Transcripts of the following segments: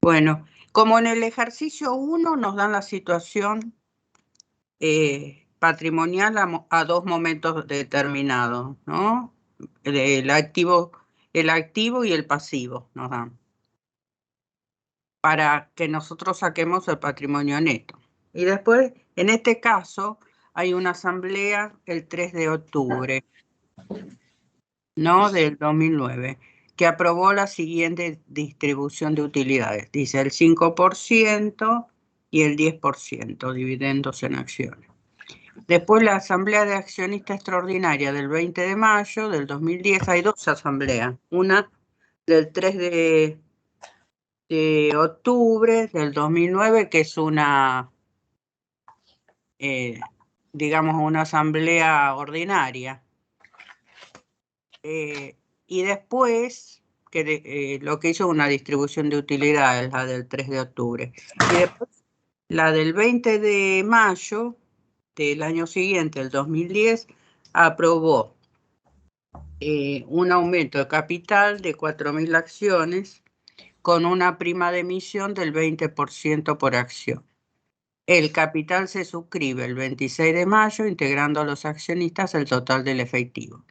Bueno, como en el ejercicio 1 nos dan la situación patrimonial a dos momentos determinados, ¿no? El activo y el pasivo nos dan, para que nosotros saquemos el patrimonio neto. Y después, en este caso, hay una asamblea el 3 de octubre, ¿no? Del 2009, que aprobó la siguiente distribución de utilidades. Dice el 5% y el 10%, dividendos en acciones. Después la asamblea de accionistas extraordinaria del 20 de mayo del 2010. Hay dos asambleas, una del 3 de octubre del 2009, que es una, digamos, una asamblea ordinaria. Y después, lo que hizo una distribución de utilidades, la del 3 de octubre. Y después, la del 20 de mayo del año siguiente, el 2010, aprobó un aumento de capital de 4.000 acciones con una prima de emisión del 20% por acción. El capital se suscribe el 26 de mayo, integrando a los accionistas el total del efectivo.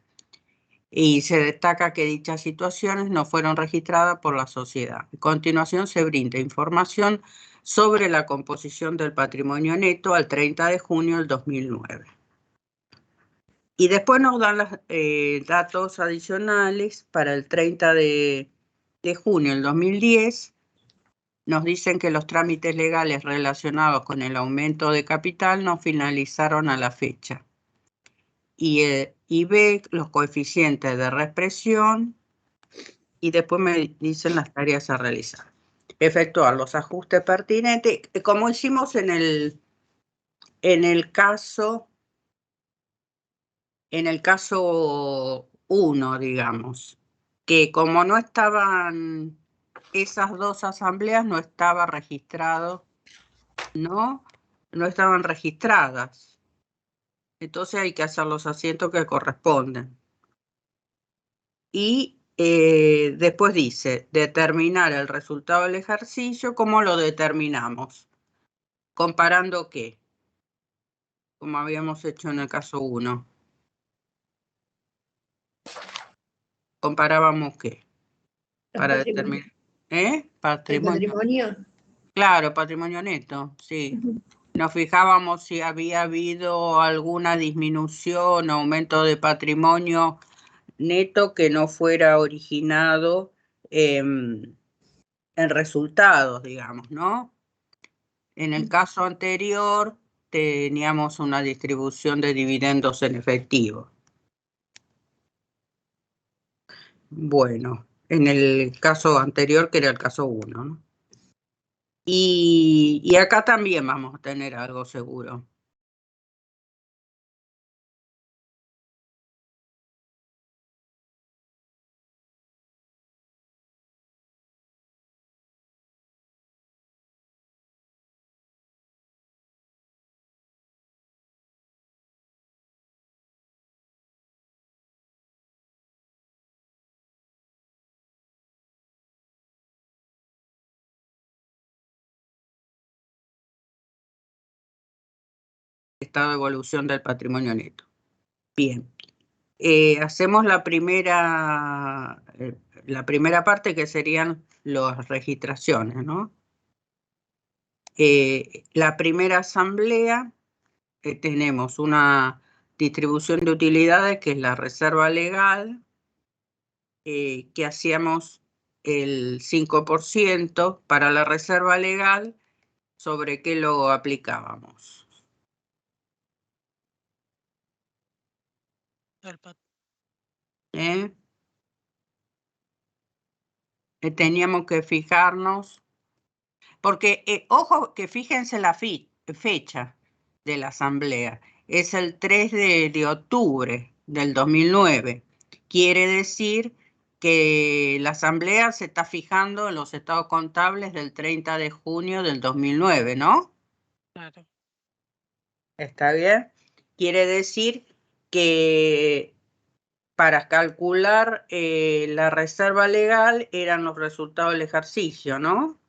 Y se destaca que dichas situaciones no fueron registradas por la sociedad. A continuación se brinda información sobre la composición del patrimonio neto al 30 de junio del 2009. Y después nos dan los datos adicionales para el 30 de junio del 2010. Nos dicen que los trámites legales relacionados con el aumento de capital no finalizaron a la fecha. Y ve los coeficientes de reexpresión, y después me dicen las tareas a realizar. Efectuar los ajustes pertinentes, como hicimos en el caso 1, digamos, que como no estaban esas dos asambleas, no estaba registrado, ¿no? No estaban registradas. Entonces hay que hacer los asientos que corresponden. Y después dice, determinar el resultado del ejercicio. ¿Cómo lo determinamos? ¿Comparando qué? Como habíamos hecho en el caso 1. ¿Comparábamos qué? Para determinar. Patrimonio. Claro, patrimonio neto, sí. Nos fijábamos si había habido alguna disminución o aumento de patrimonio neto que no fuera originado en resultados, digamos, ¿no? En el caso anterior teníamos una distribución de dividendos en efectivo. Bueno, en el caso anterior, que era el caso 1, ¿no? Y acá también vamos a tener algo seguro. Estado de evolución del patrimonio neto. Bien. Hacemos la primera parte, que serían las registraciones, ¿no? La primera asamblea, tenemos una distribución de utilidades, que es la reserva legal, que hacíamos el 5% para la reserva legal. ¿Sobre qué lo aplicábamos? Teníamos que fijarnos, porque, ojo, que fíjense la fecha de la asamblea, es el 3 de octubre del 2009. Quiere decir que la asamblea se está fijando en los estados contables del 30 de junio del 2009, ¿no? Claro. ¿Está bien? Quiere decir que para calcular la reserva legal eran los resultados del ejercicio, ¿no?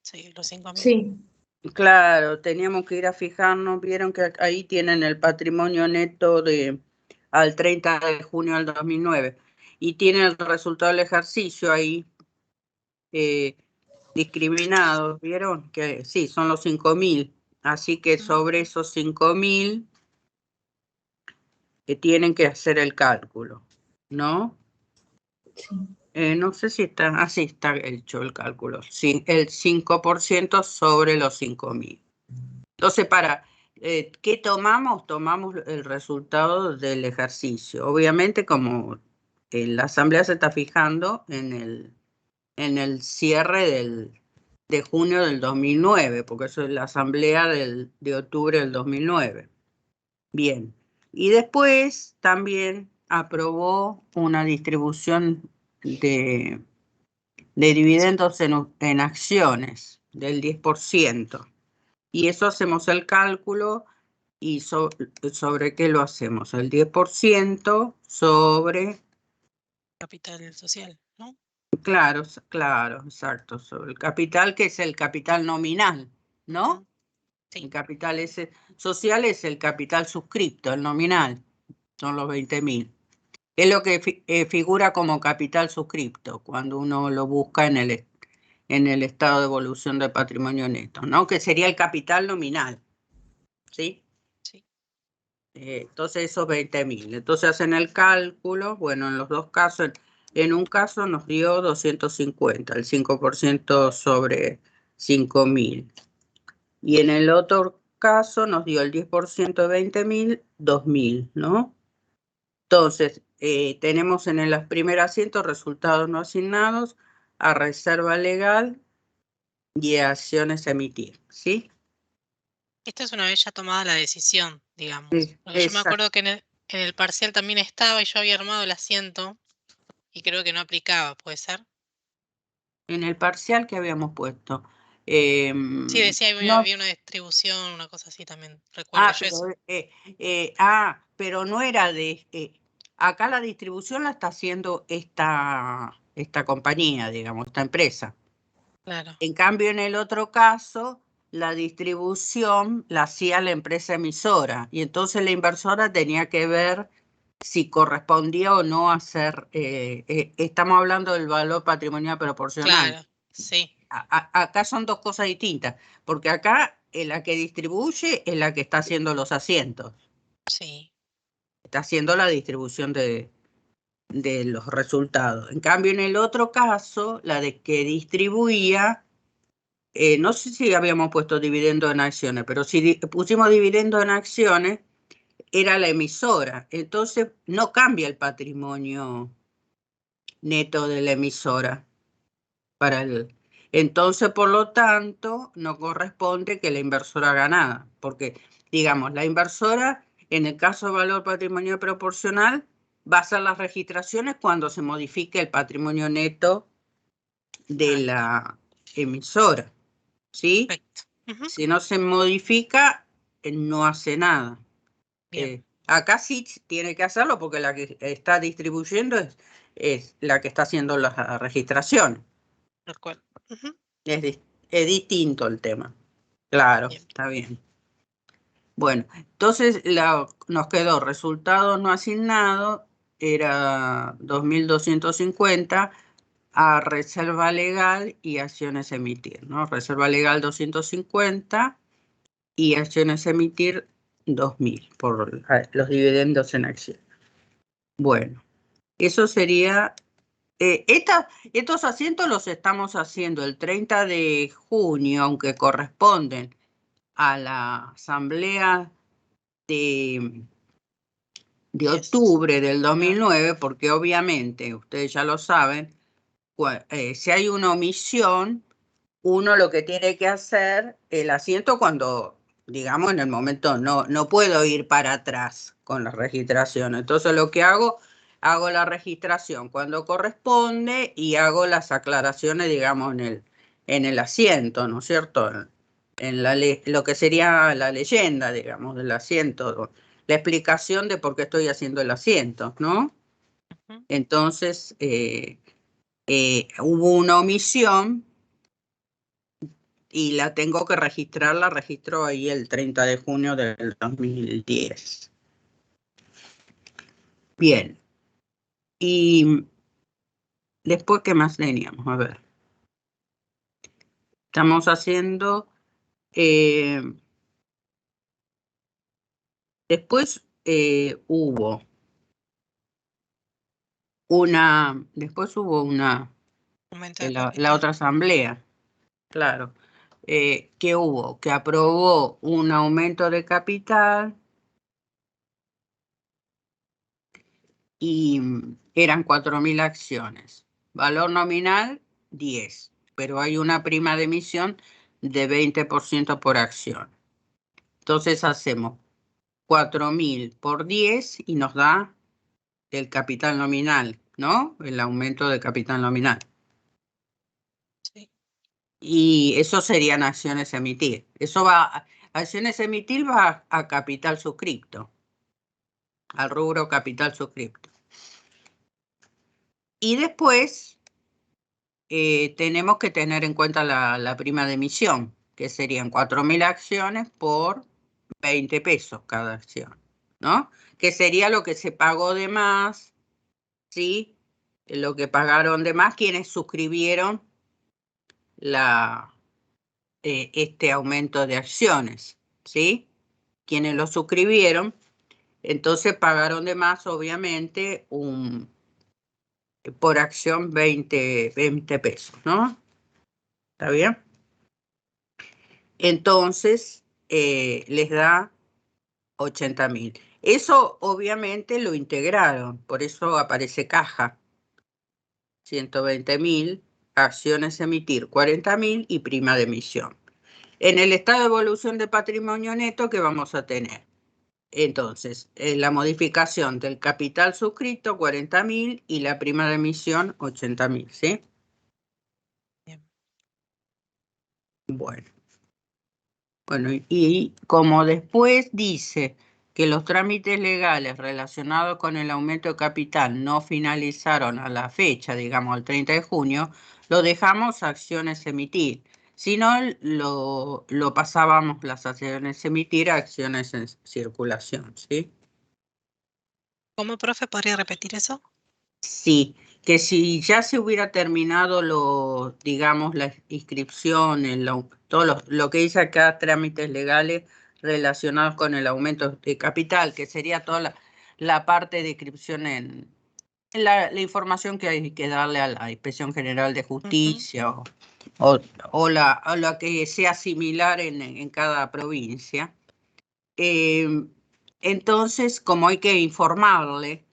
Sí, los 5.000. Sí, claro, teníamos que ir a fijarnos, vieron que ahí tienen el patrimonio neto al 30 de junio del 2009 y tienen el resultado del ejercicio ahí discriminados, vieron que sí, son los 5.000, así que sobre esos 5.000 que tienen que hacer el cálculo, ¿no? Sí. No sé si está, así está hecho el cálculo, sí, el 5% sobre los 5.000. Entonces, ¿qué tomamos? Tomamos el resultado del ejercicio. Obviamente, como la Asamblea se está fijando en el cierre de junio del 2009, porque eso es la Asamblea de octubre del 2009. Bien. Y después también aprobó una distribución de dividendos en acciones del 10%. Y eso hacemos el cálculo y sobre qué lo hacemos. El 10% sobre, Capital social, ¿no? claro, exacto, sobre el capital, que es el capital nominal, ¿no? Sí. El capital social es el capital suscripto, el nominal, son los 20.000. Es lo que figura como capital suscripto cuando uno lo busca en el estado de evolución del patrimonio neto, ¿no? Que sería el capital nominal, ¿sí? Sí. Entonces esos 20.000. Entonces hacen el cálculo, bueno, en los dos casos, en un caso nos dio 250, el 5% sobre 5.000. Y en el otro caso nos dio el 10% de 20.000, 2.000, ¿no? Entonces, tenemos en el primer asiento resultados no asignados a reserva legal y a acciones a emitir, ¿sí? Esta es una vez ya tomada la decisión, digamos. Sí, Porque yo me acuerdo que en el parcial también estaba y yo había armado el asiento y creo que no aplicaba, ¿puede ser? En el parcial que habíamos puesto. Sí, decía No, había una distribución, una cosa así también. Recuerdo yo eso. pero no era acá la distribución la está haciendo esta compañía, digamos, esta empresa. Claro. En cambio, en el otro caso, la distribución la hacía la empresa emisora y entonces la inversora tenía que ver si correspondía o no hacer, estamos hablando del valor patrimonial proporcional. Claro, sí. Acá son dos cosas distintas, porque acá la que distribuye es la que está haciendo los asientos, Sí. está haciendo la distribución de los resultados. En cambio, en el otro caso, la de que distribuía, no sé si habíamos puesto dividendo en acciones, pero si pusimos dividendo en acciones, era la emisora. Entonces, no cambia el patrimonio neto de la emisora para Entonces, por lo tanto, no corresponde que la inversora haga nada, porque, digamos, la inversora, en el caso de valor patrimonial proporcional, va a hacer las registraciones cuando se modifique el patrimonio neto de la emisora, ¿sí? Perfecto. Si no se modifica, no hace nada. Bien. Acá sí tiene que hacerlo porque la que está distribuyendo es la que está haciendo la registración. Tal cual. Es distinto el tema. Claro, Bien. está bien. Bueno, entonces nos quedó resultado no asignado, era 2.250 a reserva legal y acciones emitir, ¿no? Reserva legal 250 y acciones emitir 2.000 por los dividendos en acción. Bueno, eso sería... estos asientos los estamos haciendo el 30 de junio, aunque corresponden a la asamblea de octubre del 2009, porque obviamente, ustedes ya lo saben, si hay una omisión, uno lo que tiene que hacer, el asiento cuando, digamos, en el momento no puedo ir para atrás con la registración. Entonces lo que hago la registración cuando corresponde y hago las aclaraciones, digamos, en el asiento, ¿no es cierto? En lo que sería la leyenda, digamos, del asiento, la explicación de por qué estoy haciendo el asiento, ¿no? Entonces, hubo una omisión y la tengo que registrar, la registro ahí el 30 de junio del 2010. Bien. Y después, ¿qué más teníamos? A ver. Estamos haciendo... después hubo una... Después hubo una... Aumento de la capital. otra asamblea, claro. Que hubo, que aprobó un aumento de capital y eran 4.000 acciones. Valor nominal, 10, pero hay una prima de emisión de 20% por acción. Entonces hacemos 4.000 por 10 y nos da el capital nominal, ¿no? El aumento de capital nominal. Sí. Y eso serían acciones emitir. Eso va, acciones emitir va a capital suscripto, al rubro capital suscripto. Y después tenemos que tener en cuenta la prima de emisión, que serían 4.000 acciones por 20 pesos cada acción, ¿no? Que sería lo que se pagó de más, ¿sí? Lo que pagaron de más quienes suscribieron este aumento de acciones, ¿sí? Quienes lo suscribieron, entonces pagaron de más, obviamente, por acción 20 pesos, ¿no? ¿Está bien? Entonces, les da 80.000. Eso obviamente lo integraron, por eso aparece caja. 120.000, acciones emitir 40.000 y prima de emisión. En el estado de evolución de patrimonio neto, ¿qué vamos a tener? Entonces, la modificación del capital suscrito, 40.000 y la prima de emisión, 80.000, ¿sí? Bien. Bueno. Bueno, y como después dice que los trámites legales relacionados con el aumento de capital no finalizaron a la fecha, digamos, el 30 de junio, lo dejamos a acciones emitir. Si no, lo pasábamos las acciones emitir a acciones en circulación, ¿sí? ¿Cómo, profe, podría repetir eso? Sí, que si ya se hubiera terminado digamos, la inscripción, todo lo que dice acá, trámites legales relacionados con el aumento de capital, que sería toda la parte de inscripción en la información que hay que darle a la Inspección General de Justicia o la que sea similar en cada provincia. Entonces, como hay que informarle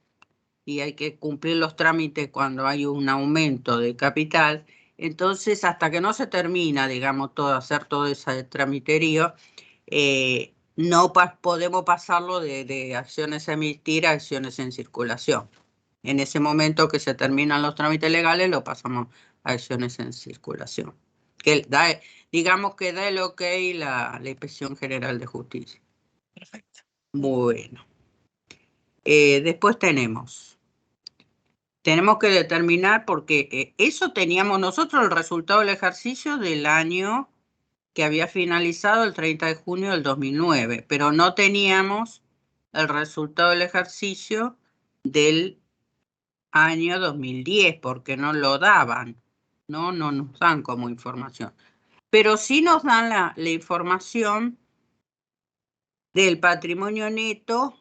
y hay que cumplir los trámites cuando hay un aumento de capital, entonces hasta que no se termina, digamos, hacer todo ese tramiterío, no podemos pasarlo de acciones a emitir a acciones en circulación. En ese momento que se terminan los trámites legales, lo pasamos a acciones en circulación. Digamos que da el ok la Inspección General de Justicia. Perfecto. Bueno, después tenemos que determinar, porque eso teníamos nosotros el resultado del ejercicio del año que había finalizado el 30 de junio del 2009, pero no teníamos el resultado del ejercicio del año 2010, porque no lo daban, no nos dan como información. Pero sí nos dan la información del patrimonio neto,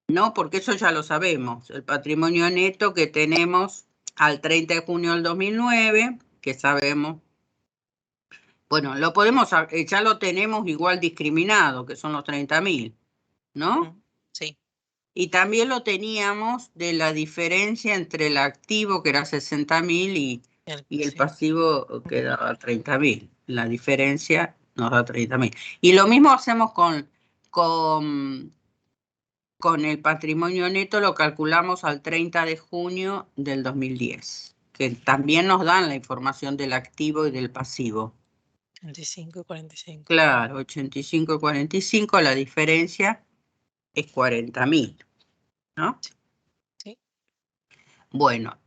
¿no? Porque eso ya lo sabemos, el patrimonio neto que tenemos al 30 de junio del 2009, que sabemos, bueno, ya lo tenemos igual discriminado, que son los 30.000, ¿no? Sí. Y también lo teníamos de la diferencia entre el activo, que era 60.000, y el Sí. pasivo, que daba 30.000. La diferencia nos da 30.000. Y lo mismo hacemos con el patrimonio neto, lo calculamos al 30 de junio del 2010, que también nos dan la información del activo y del pasivo. 85 y 45. Claro, 85 y 45, la diferencia es 40.000, ¿no? Sí. Bueno,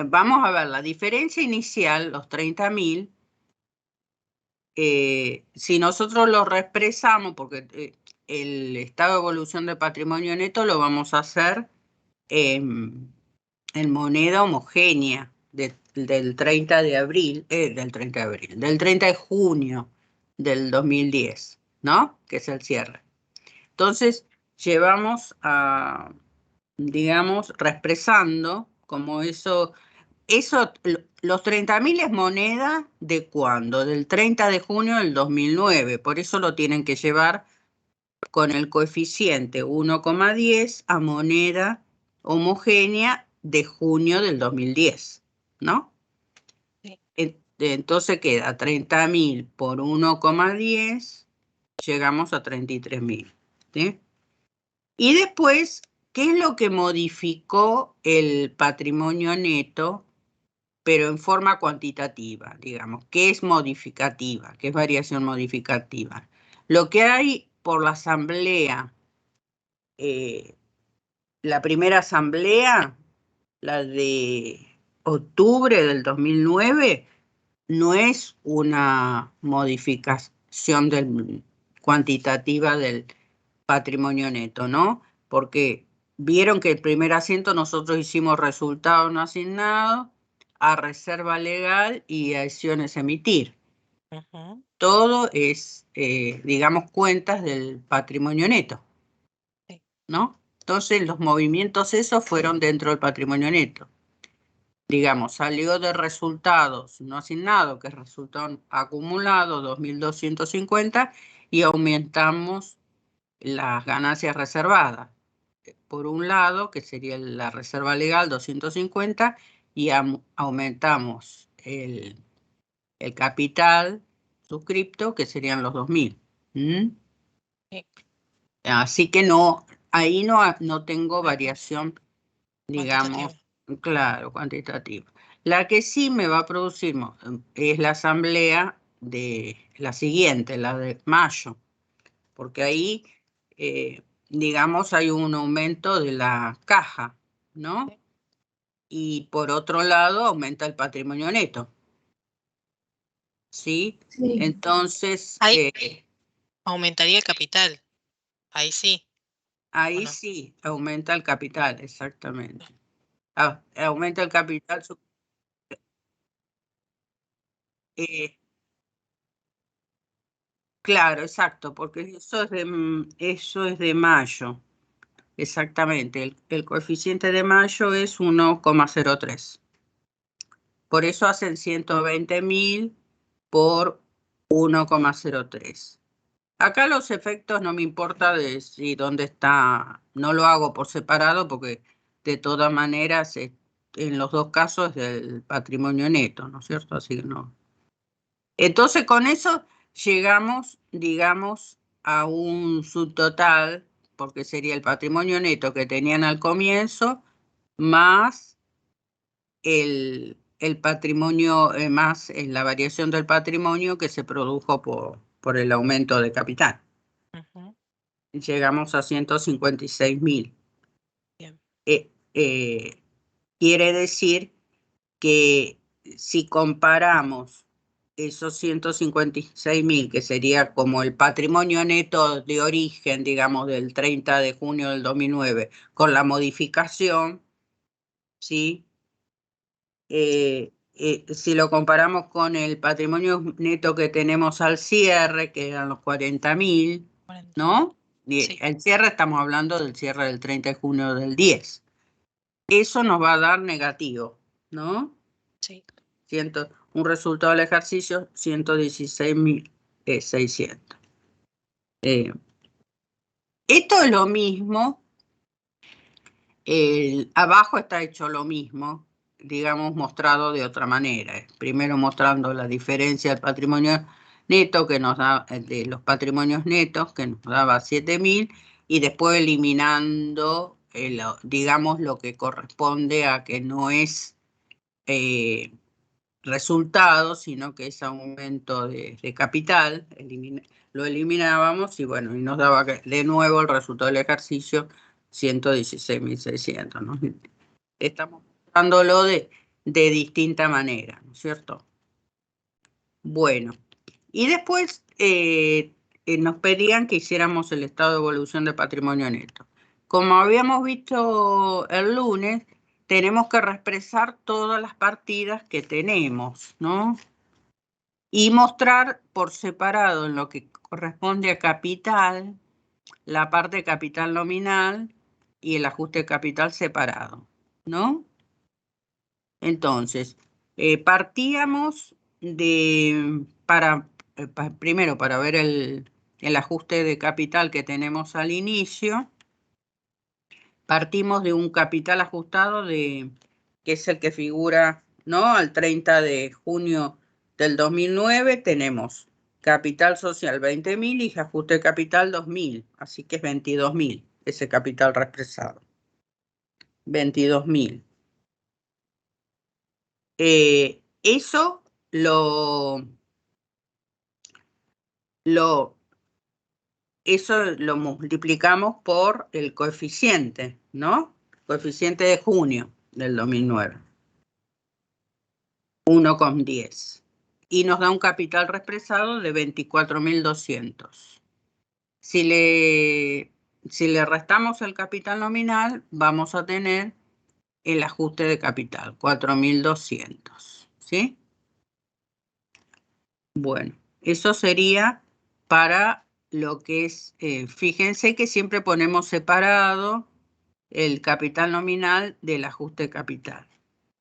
vamos a ver la diferencia inicial, los 30.000, si nosotros lo reexpresamos, porque el estado de evolución del patrimonio neto lo vamos a hacer en moneda homogénea del 30 de abril, del 30 de junio del 2010, ¿no? Que es el cierre. Entonces, llevamos a, digamos, reexpresando como eso, los 30.000 es moneda ¿de cuándo? Del 30 de junio del 2009, por eso lo tienen que llevar con el coeficiente 1,10 a moneda homogénea de junio del 2010, ¿no? Sí. Entonces queda 30.000 por 1,10, llegamos a 33.000, ¿sí? Y después, ¿qué es lo que modificó el patrimonio neto, pero en forma cuantitativa, digamos? ¿Qué es modificativa? ¿Qué es variación modificativa? Lo que hay por la asamblea, la primera asamblea, la de octubre del 2009, no es una modificación cuantitativa del patrimonio neto, ¿no? Porque vieron que el primer asiento nosotros hicimos resultado no asignado, a reserva legal y a acciones emitir. Ujú. Todo es, digamos, cuentas del patrimonio neto, Sí. ¿no? Entonces los movimientos esos fueron dentro del patrimonio neto. Digamos, salió de resultados no asignados, que es resultado acumulado 2.250, y aumentamos las ganancias reservadas. Por un lado, que sería la reserva legal 250, y aumentamos el capital suscripto, que serían los 2.000. ¿Mm? Sí. Así que no, ahí no tengo variación, Cuantitativa. digamos, claro, cuantitativa. La que sí me va a producir es la asamblea de la siguiente, la de mayo, porque ahí, digamos, hay un aumento de la caja, ¿no? Sí. Y por otro lado, aumenta el patrimonio neto, ¿sí? Sí. Entonces, Ahí aumentaría el capital. Ahí sí. ahí no? sí, aumenta el capital, exactamente. Aumenta el capital. eh, Claro, exacto, porque eso es de mayo, exactamente. El coeficiente de mayo es 1,03. Por eso hacen 120.000 por 1,03. Acá los efectos no me importa de si dónde está, no lo hago por separado porque de todas maneras en los dos casos es del patrimonio neto, ¿no es cierto? Así que no. Entonces con eso llegamos, digamos, a un subtotal, porque sería el patrimonio neto que tenían al comienzo, más el patrimonio, más la variación del patrimonio que se produjo por el aumento de capital. Ujú. Llegamos a 156.000. Bien. Quiere decir que si comparamos esos 156.000, que sería como el patrimonio neto de origen, digamos, del 30 de junio del 2009, con la modificación, ¿sí? Si lo comparamos con el patrimonio neto que tenemos al cierre, que eran los 40.000, 40. ¿no? Sí. El cierre, estamos hablando del cierre del 30 de junio del 10. Eso nos va a dar negativo, ¿no? Sí. Un resultado del ejercicio, 116.600. Esto es lo mismo, abajo está hecho lo mismo, digamos, mostrado de otra manera. Primero mostrando la diferencia del patrimonio neto que nos da, de los patrimonios netos, que nos daba 7.000, y después eliminando, digamos, lo que corresponde a que no es resultado, sino que es aumento de capital. Lo eliminábamos y bueno, y nos daba de nuevo el resultado del ejercicio 116.600, ¿no? Estamos mostrándolo de distinta manera, ¿no es cierto? Bueno, Y después nos pedían que hiciéramos el estado de evolución de patrimonio neto. Como habíamos visto el lunes, tenemos que reexpresar todas las partidas que tenemos, ¿no? Y mostrar por separado en lo que corresponde a capital, la parte de capital nominal y el ajuste de capital separado, ¿no? Entonces, partíamos de, primero para ver el ajuste de capital que tenemos al inicio, partimos de un capital ajustado que es el que figura, ¿no? Al 30 de junio del 2009 tenemos capital social 20.000 y ajuste de capital 2.000, así que es 22.000 ese capital reexpresado. 22.000. Eso eso lo multiplicamos por el coeficiente, ¿no? Coeficiente de junio del 2009. 1,10. Y nos da un capital reexpresado de 24.200. Si le restamos el capital nominal, vamos a tener el ajuste de capital, 4.200. ¿Sí? Bueno, eso sería para lo que es, fíjense que siempre ponemos separado el capital nominal del ajuste de capital.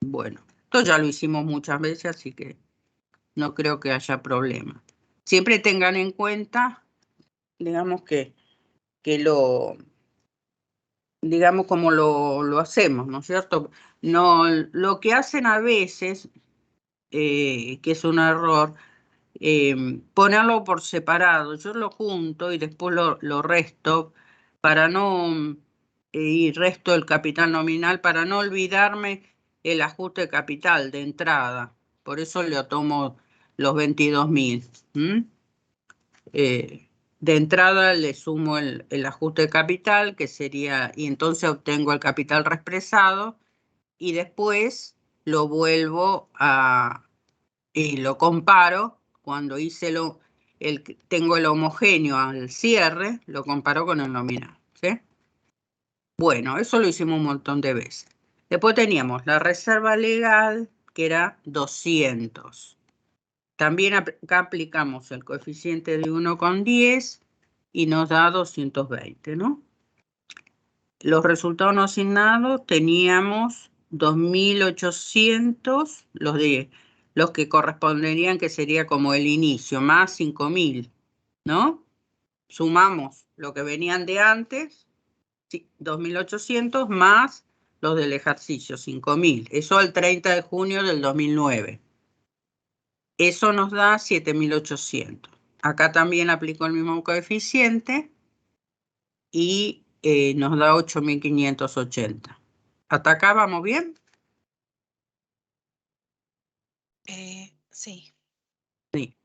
Bueno, esto ya lo hicimos muchas veces, así que no creo que haya problema. Siempre tengan en cuenta, digamos digamos como lo hacemos, ¿no es cierto? No, lo que hacen a veces, que es un error, ponerlo por separado. Yo lo junto y después lo resto para no, y resto el capital nominal para no olvidarme el ajuste de capital de entrada. Por eso le tomo los 22.000. De entrada le sumo el ajuste de capital, que sería, y entonces obtengo el capital reexpresado, y después lo vuelvo y lo comparo. Cuando tengo el homogéneo al cierre, lo comparo con el nominal, ¿sí? Bueno, eso lo hicimos un montón de veces. Después teníamos la reserva legal, que era 200. También acá aplicamos el coeficiente de 1,10 y nos da 220, ¿no? Los resultados no asignados teníamos 2.800, los que corresponderían, que sería como el inicio, más 5.000, ¿no? Sumamos lo que venían de antes, 2.800 más los del ejercicio, 5.000. Eso al 30 de junio del 2009. Eso nos da 7.800. Acá también aplico el mismo coeficiente y nos da 8.580. ¿Hasta acá vamos bien? Sí. Sí.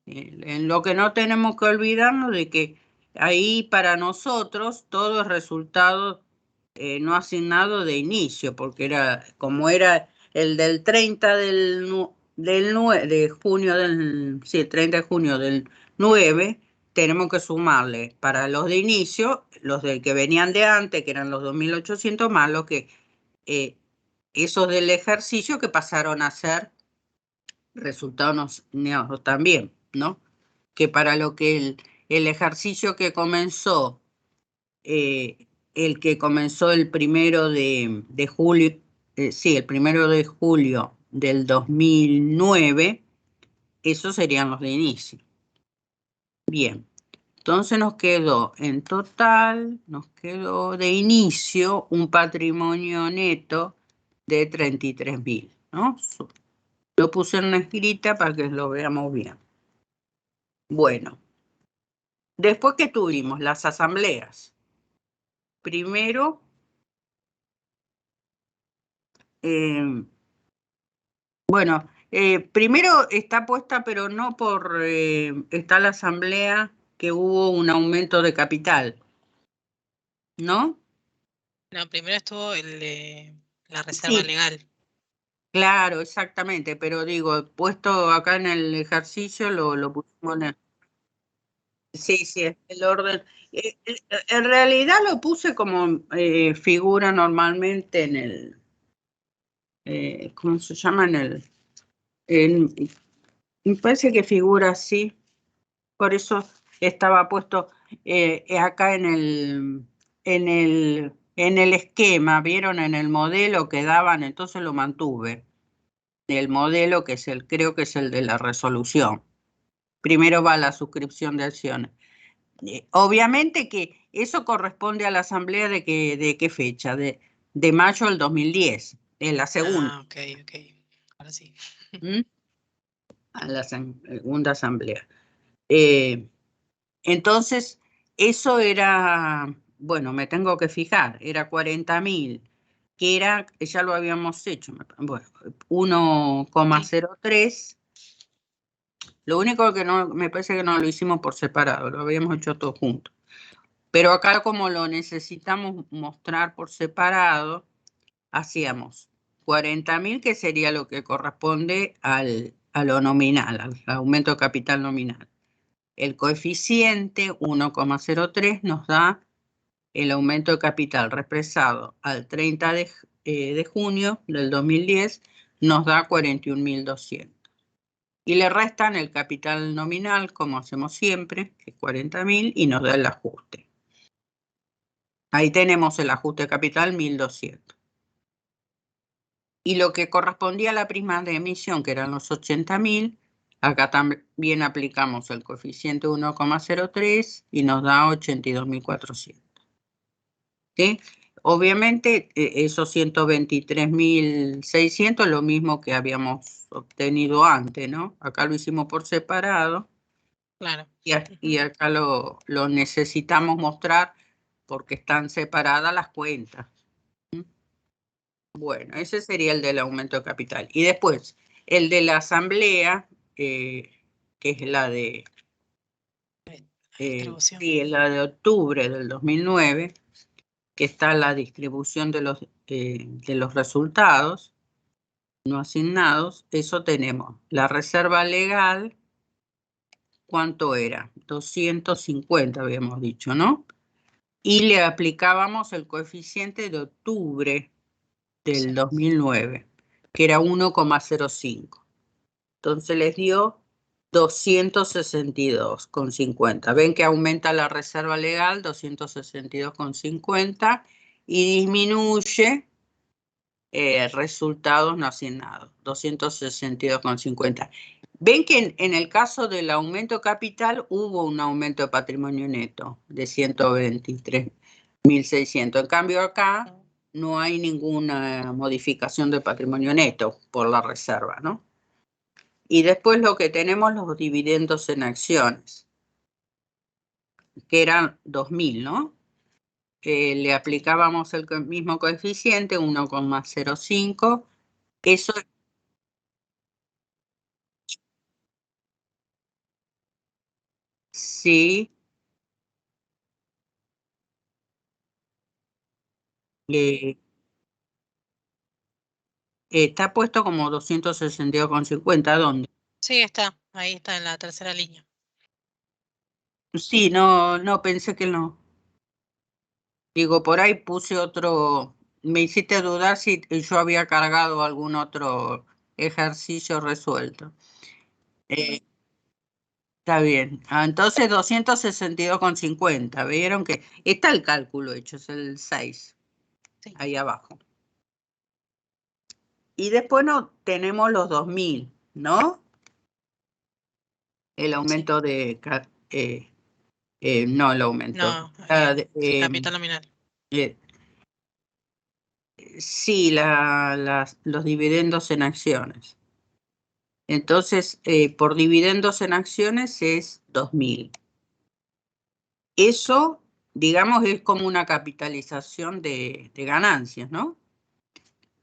En lo que no tenemos que olvidarnos de que ahí para nosotros todo es resultado no asignado de inicio, porque como era el del 30 de junio sí, 30 de junio del 9, tenemos que sumarle para los de inicio, los que venían de antes, que eran los 2.800, más los que esos del ejercicio que pasaron a ser resultados también, ¿no? Que para lo que el ejercicio que comenzó, el que comenzó el 1 de julio, sí, el 1 de julio del 2009, esos serían los de inicio. Bien, entonces nos quedó en total, nos quedó de inicio un patrimonio neto de 33.000, ¿no? Lo puse en una escrita para que lo veamos bien. Bueno, después que tuvimos las asambleas, primero, bueno, primero está puesta, pero no está la asamblea que hubo un aumento de capital, ¿no? No, primero estuvo el de la reserva Sí, legal. Claro, exactamente, pero digo, puesto acá en el ejercicio lo pusimos en sí, sí, es el orden. En realidad lo puse como figura normalmente en el, ¿cómo se llama? En- me parece que figura así, por eso estaba puesto acá en el esquema, vieron en el modelo que daban, entonces lo mantuve. El modelo que es creo que es el de la resolución. Primero va la suscripción de acciones. Obviamente que eso corresponde a la asamblea de qué fecha, de mayo del 2010, en la segunda. Ah, ok. Ahora sí. ¿Mm? A la segunda asamblea. Eh, entonces, eso era, bueno, me tengo que fijar, era 40.000, que era, ya lo habíamos hecho, bueno, 1,03. Lo único que no, me parece que no lo hicimos por separado, lo habíamos hecho todo junto. Pero acá como lo necesitamos mostrar por separado, hacíamos 40.000, que sería lo que corresponde a lo nominal, al aumento de capital nominal. El coeficiente 1,03 nos da el aumento de capital represado al 30 de junio del 2010, nos da 41.200. Y le restan el capital nominal, como hacemos siempre, que es 40.000, y nos da el ajuste. Ahí tenemos el ajuste de capital 1.200. Y lo que correspondía a la prima de emisión, que eran los 80.000, acá también aplicamos el coeficiente 1,03 y nos da 82.400. ¿Sí? Obviamente, esos 123.600 es lo mismo que habíamos obtenido antes, ¿no? Acá lo hicimos por separado. Claro. Y acá lo necesitamos mostrar porque están separadas las cuentas. Bueno, ese sería el del aumento de capital. Y después, el de la asamblea, que es la de, Distribución. sí, la de octubre del 2009, que está la distribución de los resultados no asignados. Eso tenemos. La reserva legal, ¿cuánto era? 250 habíamos dicho, ¿no? Y le aplicábamos el coeficiente de octubre del 2009, que era 1,05. Entonces les dio 262,50. Ven que aumenta la reserva legal, 262,50, y disminuye resultados no asignados, 262,50. Ven que en el caso del aumento capital hubo un aumento de patrimonio neto de 123.600. En cambio acá no hay ninguna modificación de patrimonio neto por la reserva, ¿no? Y después lo que tenemos, los dividendos en acciones, que eran 2.000, ¿no? Le aplicábamos el mismo coeficiente, 1,05. Eso sí, eh, está puesto como 262,50. ¿Dónde? Sí, está. Ahí está en la tercera línea. Sí, no, pensé que no. Digo, por ahí puse otro, me hiciste dudar si yo había cargado algún otro ejercicio resuelto. Eh, Está bien. Entonces 262,50. Vieron que está el cálculo hecho, es el 6, Sí. ahí abajo. Y después tenemos los 2.000, ¿no? El aumento de, no el aumento. No, capital nominal. Eh, sí, los dividendos en acciones. Entonces, por dividendos en acciones es 2.000. Eso, digamos, es como una capitalización de ganancias, ¿no?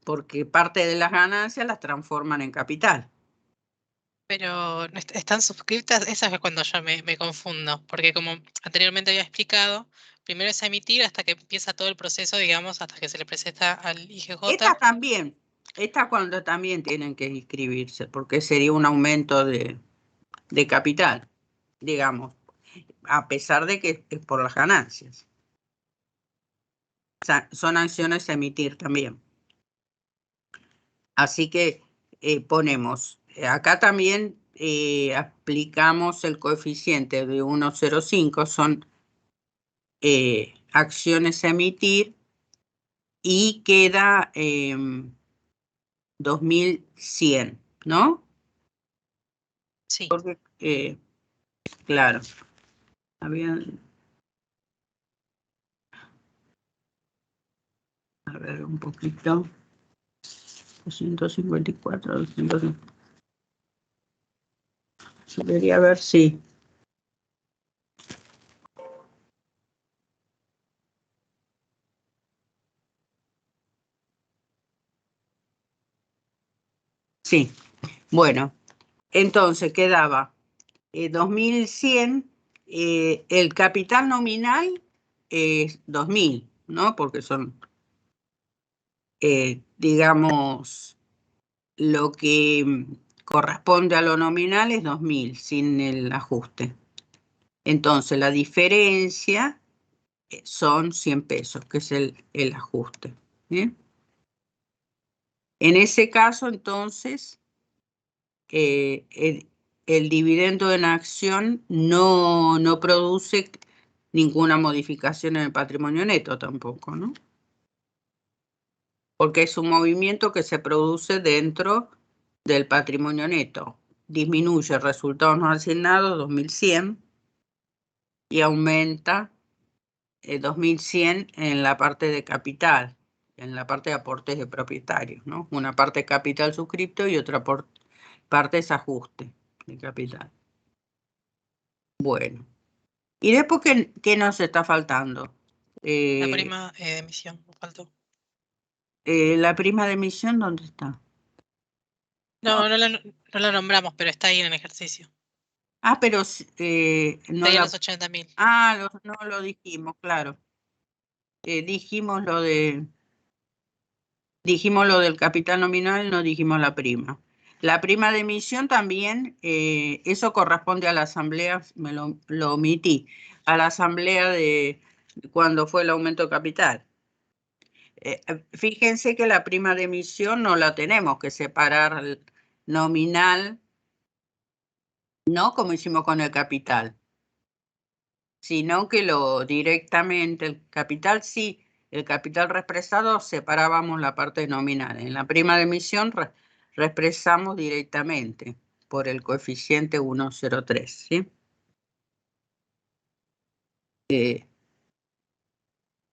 Porque parte de las ganancias las transforman en capital. Pero están suscriptas, esa es cuando yo me confundo, porque como anteriormente había explicado, primero es emitir hasta que empieza todo el proceso, digamos, hasta que se le presenta al IGJ. Estas también, Esta cuando también tienen que inscribirse, porque sería un aumento de capital, digamos, a pesar de que es por las ganancias. O sea, son acciones a emitir también. Así que ponemos, acá también aplicamos el coeficiente de 1,05, son acciones a emitir, y queda 2100, ¿no? Sí. Porque, claro, había, a ver, un poquito, 254, 250. Debería ver, sí. Sí, bueno, entonces quedaba 2100, el capital nominal es 2000, ¿no? Porque son, digamos, lo que corresponde a lo nominal es 2000 sin el ajuste. Entonces la diferencia son 100 pesos, que es el ajuste. ¿Bien? En ese caso, entonces, el dividendo en acción no produce ninguna modificación en el patrimonio neto tampoco, ¿no? Porque es un movimiento que se produce dentro del patrimonio neto. Disminuye resultados no asignados, 2100, y aumenta 2100 en la parte de capital, en la parte de aportes de propietarios, ¿no? Una parte de capital suscripto y otra parte es ajuste de capital. Bueno, ¿y después qué nos está faltando? La prima de emisión, me faltó. La prima de emisión, ¿dónde está? No la nombramos, pero está ahí en el ejercicio. Ah, pero no Está ahí en la... los 80.000. Ah, no lo dijimos, claro. Dijimos lo del capital nominal, no dijimos la prima. La prima de emisión también, eso corresponde a la asamblea, lo omití, a la asamblea de cuando fue el aumento de capital. Fíjense que la prima de emisión no la tenemos que separar nominal, no como hicimos con el capital, sino que directamente, el capital sí, el capital reexpresado separábamos la parte nominal. En la prima de emisión reexpresamos directamente por el coeficiente 1,03, ¿sí?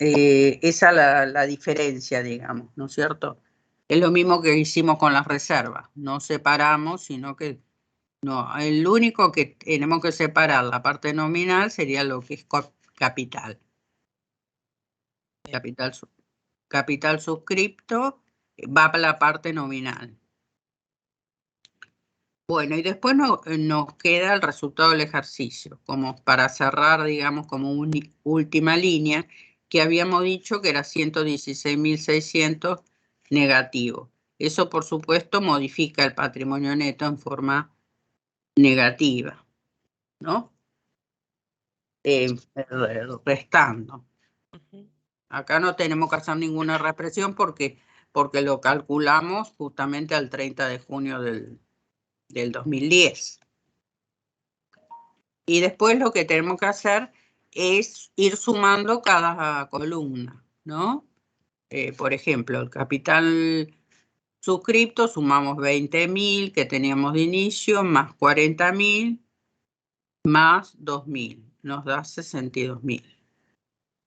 Esa es la diferencia, digamos, ¿no es cierto? Es lo mismo que hicimos con las reservas, no separamos, sino que no, el único que tenemos que separar la parte nominal sería lo que es capital. Capital suscripto va para la parte nominal. Bueno, y después nos queda el resultado del ejercicio, como para cerrar, digamos, como última línea, que habíamos dicho que era 116.600 negativo. Eso, por supuesto, modifica el patrimonio neto en forma negativa, ¿no? Restando. Acá no tenemos que hacer ninguna represión porque lo calculamos justamente al 30 de junio del 2010. Y después lo que tenemos que hacer es ir sumando cada columna, ¿no? Por ejemplo, el capital suscripto sumamos 20.000 que teníamos de inicio, más 40.000, más 2.000, nos da 62.000.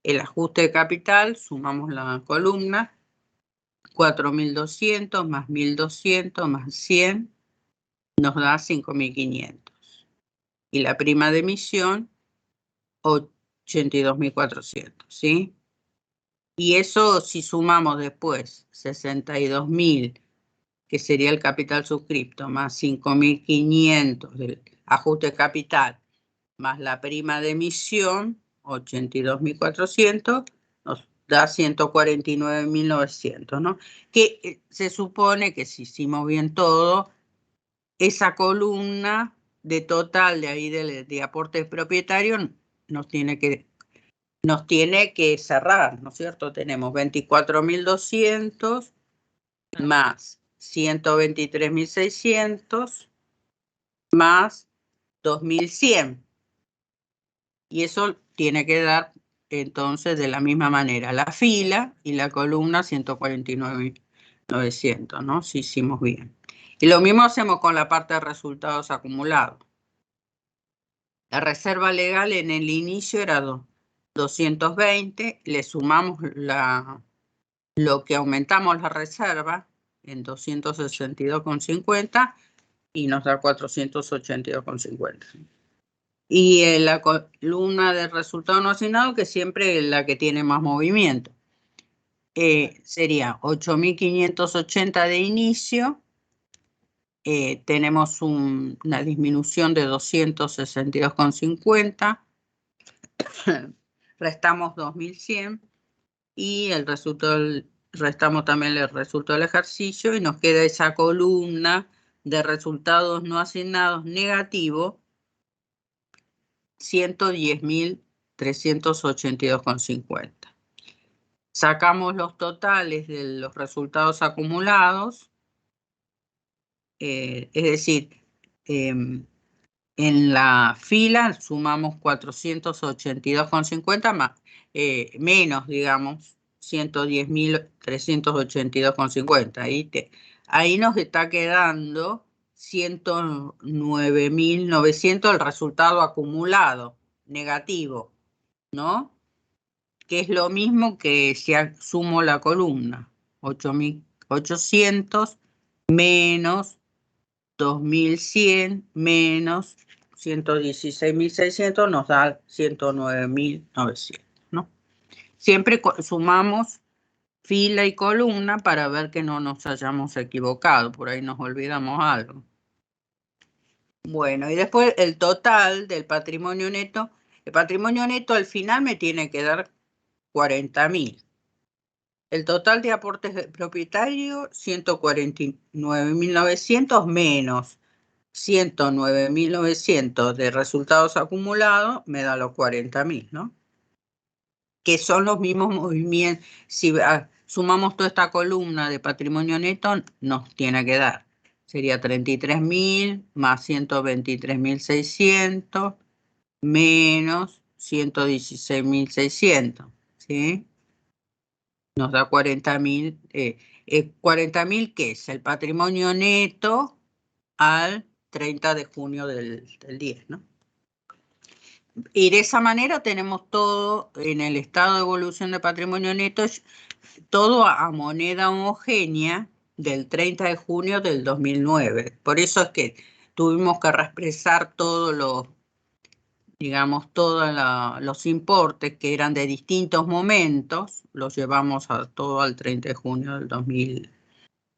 El ajuste de capital, sumamos la columna, 4.200 más 1.200 más 100, nos da 5.500. Y la prima de emisión, 82.400, ¿sí? Y eso si sumamos después 62.000, que sería el capital suscripto, más 5.500 del ajuste de capital, más la prima de emisión, 82.400, nos da 149.900, ¿no? Que se supone que si hicimos bien todo, esa columna de total de ahí de aportes propietarios nos tiene que cerrar, ¿no es cierto? Tenemos 24.200 más 123.600 más 2.100. Y eso tiene que dar entonces de la misma manera la fila y la columna 149.900, ¿no? Si hicimos bien. Y lo mismo hacemos con la parte de resultados acumulados. La reserva legal en el inicio era 220, le sumamos lo que aumentamos la reserva en 262,50 y nos da 482,50. Y la columna de resultado no asignado, que siempre es la que tiene más movimiento. Sería 8.580 de inicio. Tenemos una disminución de 262,50. Restamos 2.100 y el resultado, restamos también el resultado del ejercicio y nos queda esa columna de resultados no asignados negativo, 110.382,50. Sacamos los totales de los resultados acumulados, es decir, en la fila sumamos 482,50 más, menos, digamos, 110.382,50. Ahí nos está quedando 109.900 el resultado acumulado, negativo, ¿no? Que es lo mismo que si sumo la columna, 8.800 menos 2.100 menos 116.600 nos da 109.900, ¿no? Siempre sumamos fila y columna para ver que no nos hayamos equivocado, por ahí nos olvidamos algo. Bueno, y después el total del patrimonio neto. El patrimonio neto al final me tiene que dar 40.000. El total de aportes propietarios, 149.900 menos 109.900 de resultados acumulados, me da los 40.000, ¿no? Que son los mismos movimientos. Si sumamos toda esta columna de patrimonio neto, nos tiene que dar. Sería 33.000 más 123.600 menos 116.600, ¿sí? Nos da 40.000. 40.000, ¿qué es? El patrimonio neto al 30 de junio del 10, ¿no? Y de esa manera tenemos todo en el estado de evolución de patrimonio neto, todo a moneda homogénea del 30 de junio del 2009. Por eso es que tuvimos que reexpresar todos los, digamos, todos los importes que eran de distintos momentos, los llevamos a todo al 30 de junio del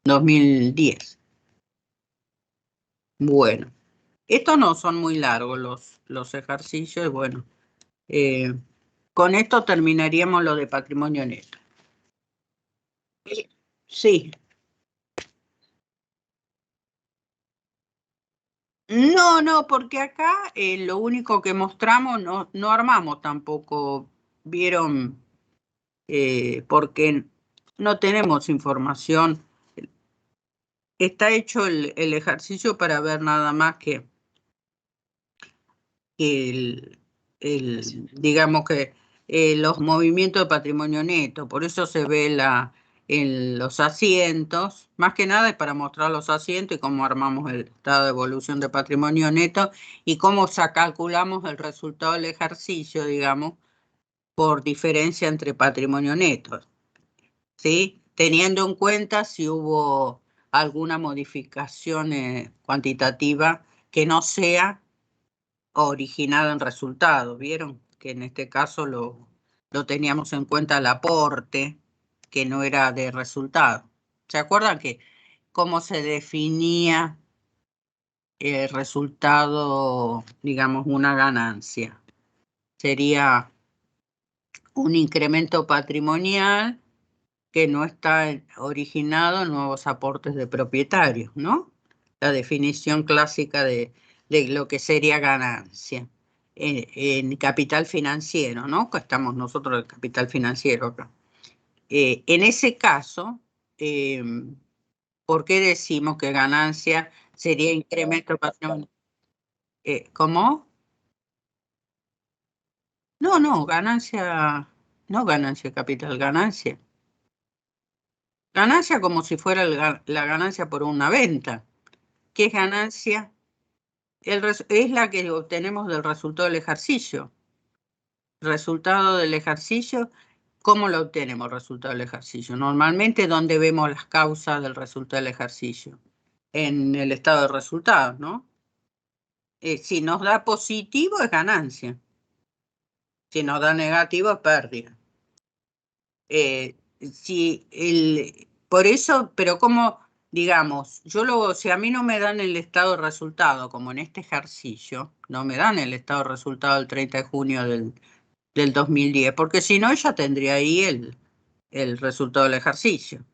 2010. Bueno, estos no son muy largos los ejercicios, bueno, con esto terminaríamos lo de patrimonio neto. Sí. No, porque acá lo único que mostramos, no armamos tampoco, vieron, porque no tenemos información. Está hecho el ejercicio para ver nada más que digamos que los movimientos de patrimonio neto. Por eso se ve en los asientos, más que nada es para mostrar los asientos y cómo armamos el estado de evolución de patrimonio neto y cómo calculamos el resultado del ejercicio, digamos, por diferencia entre patrimonio neto, ¿sí? Teniendo en cuenta si hubo alguna modificación cuantitativa que no sea originada en resultado. Vieron que en este caso lo teníamos en cuenta el aporte, que no era de resultado. ¿Se acuerdan que cómo se definía el resultado, digamos, una ganancia? Sería un incremento patrimonial que no está originado en nuevos aportes de propietarios, ¿no? La definición clásica de lo que sería ganancia en capital financiero, ¿no? Que estamos nosotros el capital financiero acá. En ese caso, ¿por qué decimos que ganancia sería incremento patrimonial? ¿Cómo? No, ganancia, no ganancia capital, ganancia. Ganancia como si fuera la ganancia por una venta. ¿Qué es ganancia? Es la que obtenemos del resultado del ejercicio. Resultado del ejercicio, ¿cómo lo obtenemos el resultado del ejercicio? Normalmente, ¿dónde vemos las causas del resultado del ejercicio? En el estado de resultados, ¿no? Si nos da positivo es ganancia. Si nos da negativo es pérdida. Por eso, pero como, digamos, si a mí no me dan el estado de resultado, como en este ejercicio, no me dan el estado de resultado el 30 de junio del 2010, porque si no, ya tendría ahí el resultado del ejercicio.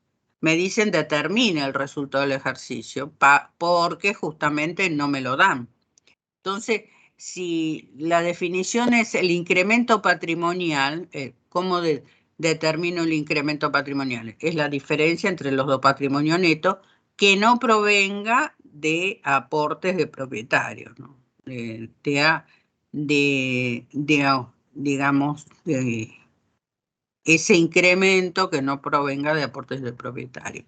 Me dicen determine el resultado del ejercicio, porque justamente no me lo dan. Entonces, si la definición es el incremento patrimonial, ¿cómo determino el incremento patrimonial? Es la diferencia entre los dos patrimonios netos que no provenga de aportes de propietarios, ¿no? Digamos, ese incremento que no provenga de aportes de propietarios.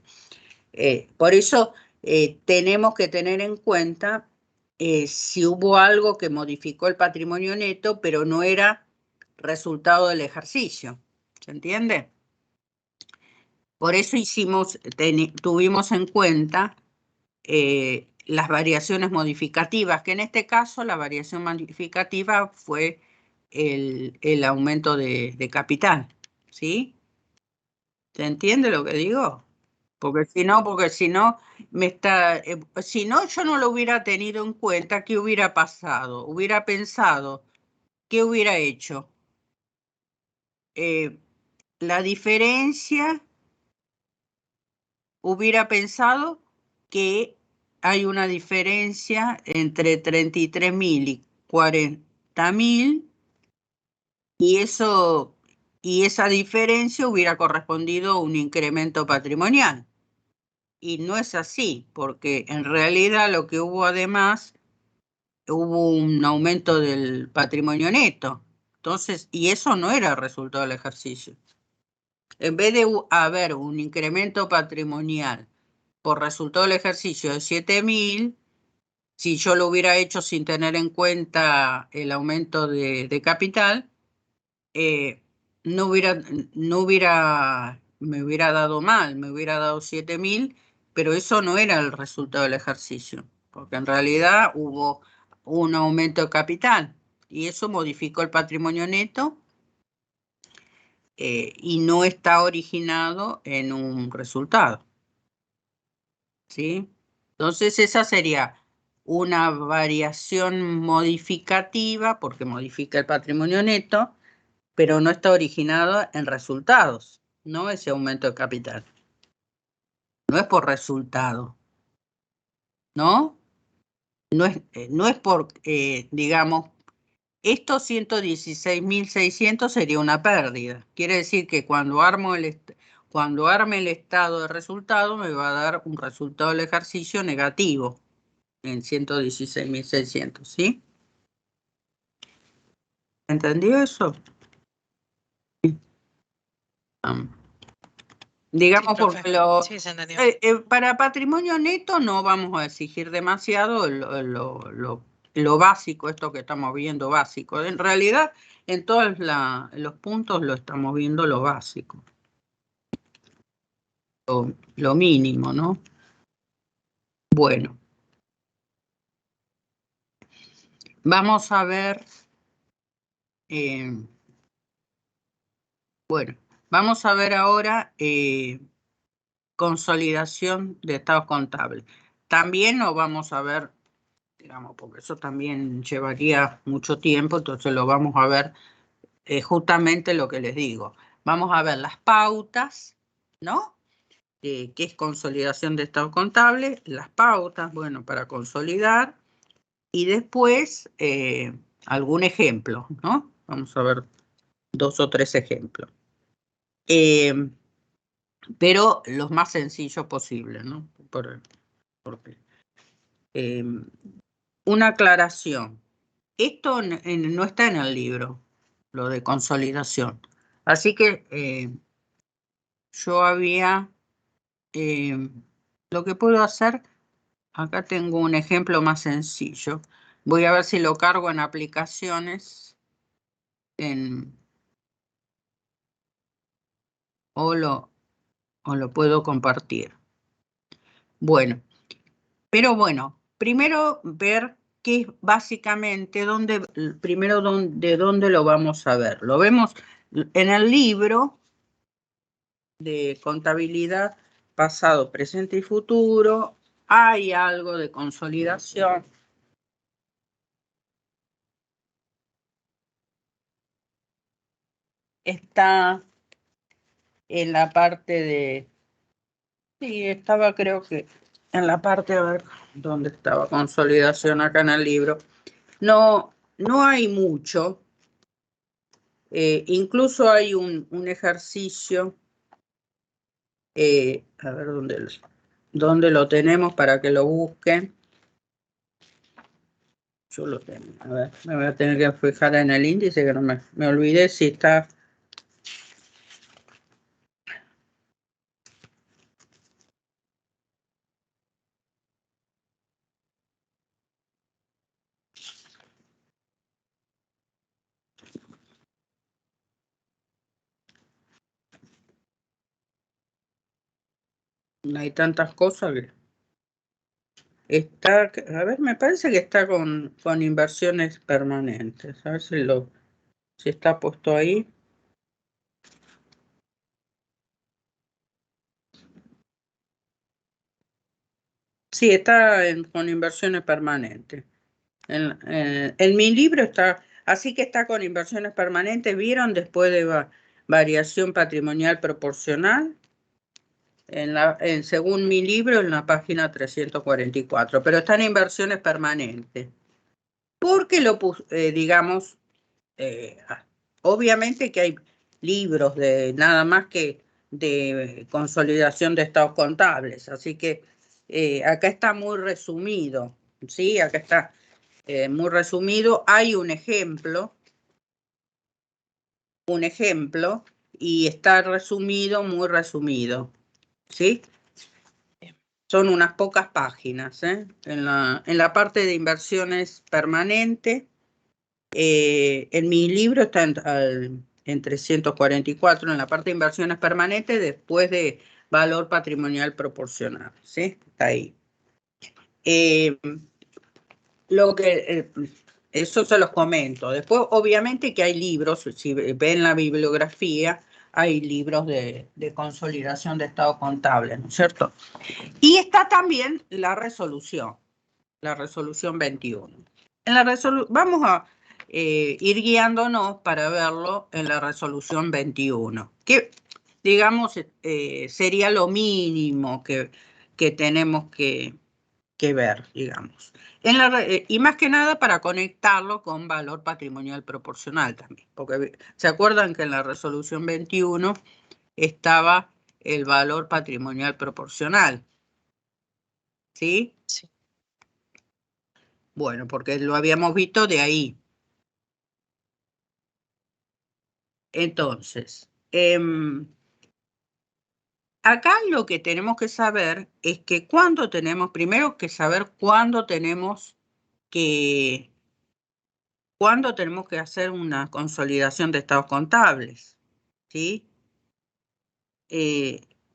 Por eso tenemos que tener en cuenta si hubo algo que modificó el patrimonio neto, pero no era resultado del ejercicio. ¿Se entiende? Por eso tuvimos en cuenta las variaciones modificativas, que en este caso la variación modificativa fue el aumento de capital. ¿Sí? ¿Se entiende lo que digo? Porque si no, si no, yo no lo hubiera tenido en cuenta, ¿qué hubiera pasado? Hubiera pensado, ¿qué hubiera hecho? La diferencia, hubiera pensado que hay una diferencia entre 33.000 y 40.000 y esa diferencia hubiera correspondido a un incremento patrimonial. Y no es así, porque en realidad lo que hubo además, hubo un aumento del patrimonio neto. Entonces, y eso no era el resultado del ejercicio. En vez de haber un incremento patrimonial por resultado del ejercicio de 7.000, si yo lo hubiera hecho sin tener en cuenta el aumento de capital, me hubiera dado mal, me hubiera dado 7.000, pero eso no era el resultado del ejercicio, porque en realidad hubo un aumento de capital y eso modificó el patrimonio neto y no está originado en un resultado. ¿Sí? Entonces esa sería una variación modificativa, porque modifica el patrimonio neto, pero no está originado en resultados, no ese aumento de capital. No es por resultado, ¿no? No es por, digamos, estos 116.600 sería una pérdida. Quiere decir que cuando arme el estado de resultado me va a dar un resultado del ejercicio negativo en 116.600, ¿sí? ¿Entendió eso? Digamos, Sí, porque sí, se entendió. para patrimonio neto no vamos a exigir demasiado lo básico, esto que estamos viendo básico. En realidad, en todos los puntos lo estamos viendo lo básico. Lo mínimo, ¿no? Bueno. Vamos a ver. Bueno, vamos a ver ahora consolidación de estados contables. También lo vamos a ver, digamos, porque eso también llevaría mucho tiempo, entonces lo vamos a ver justamente lo que les digo. Vamos a ver las pautas, ¿no? ¿Qué es consolidación de estado contable? Las pautas, bueno, para consolidar. Y después algún ejemplo, ¿no? Vamos a ver 2 o 3 ejemplos. Pero los más sencillos posibles, ¿no? Porque, una aclaración. Esto no está en el libro, lo de consolidación. Así que yo había, lo que puedo hacer, acá tengo un ejemplo más sencillo. Voy a ver si lo cargo en aplicaciones o lo puedo compartir. Bueno, pero bueno, primero ver qué es básicamente, de dónde lo vamos a ver. Lo vemos en el libro de contabilidad pasado, presente y futuro. Hay algo de consolidación. Está en la parte de... Sí, estaba creo que en la parte, a ver, ¿dónde estaba? Consolidación acá en el libro. No, no hay mucho. Incluso hay un ejercicio, a ver dónde lo tenemos para que lo busquen. Yo lo tengo, a ver, me voy a tener que fijar en el índice que no me olvidé si está. Hay tantas cosas que está, a ver, me parece que está con inversiones permanentes. A ver si está puesto ahí. Sí, está con inversiones permanentes. En mi libro está, así que está con inversiones permanentes. ¿Vieron después de variación patrimonial proporcional? Según mi libro, en la página 344, pero está en inversiones permanentes. Porque digamos, obviamente que hay libros de nada más que de consolidación de estados contables, así que acá está muy resumido, ¿sí? Acá está muy resumido. Hay un ejemplo, y está resumido, muy resumido, ¿sí? Son unas pocas páginas, ¿eh? En la parte de inversiones permanentes, en mi libro está en 344, en la parte de inversiones permanentes, después de valor patrimonial proporcional, ¿sí? Está ahí. Eso se los comento. Después, obviamente que hay libros, si ven la bibliografía, hay libros de consolidación de estado contable, ¿no es cierto? Y está también la resolución 21. Vamos a ir guiándonos para verlo en la resolución 21, que digamos sería lo mínimo que tenemos que ver, digamos. Y más que nada para conectarlo con valor patrimonial proporcional también, porque se acuerdan que en la resolución 21 estaba el valor patrimonial proporcional, ¿sí? Sí. Bueno, porque lo habíamos visto de ahí. Entonces, acá lo que tenemos que saber es que primero que saber cuándo tenemos que hacer una consolidación de estados contables, ¿sí?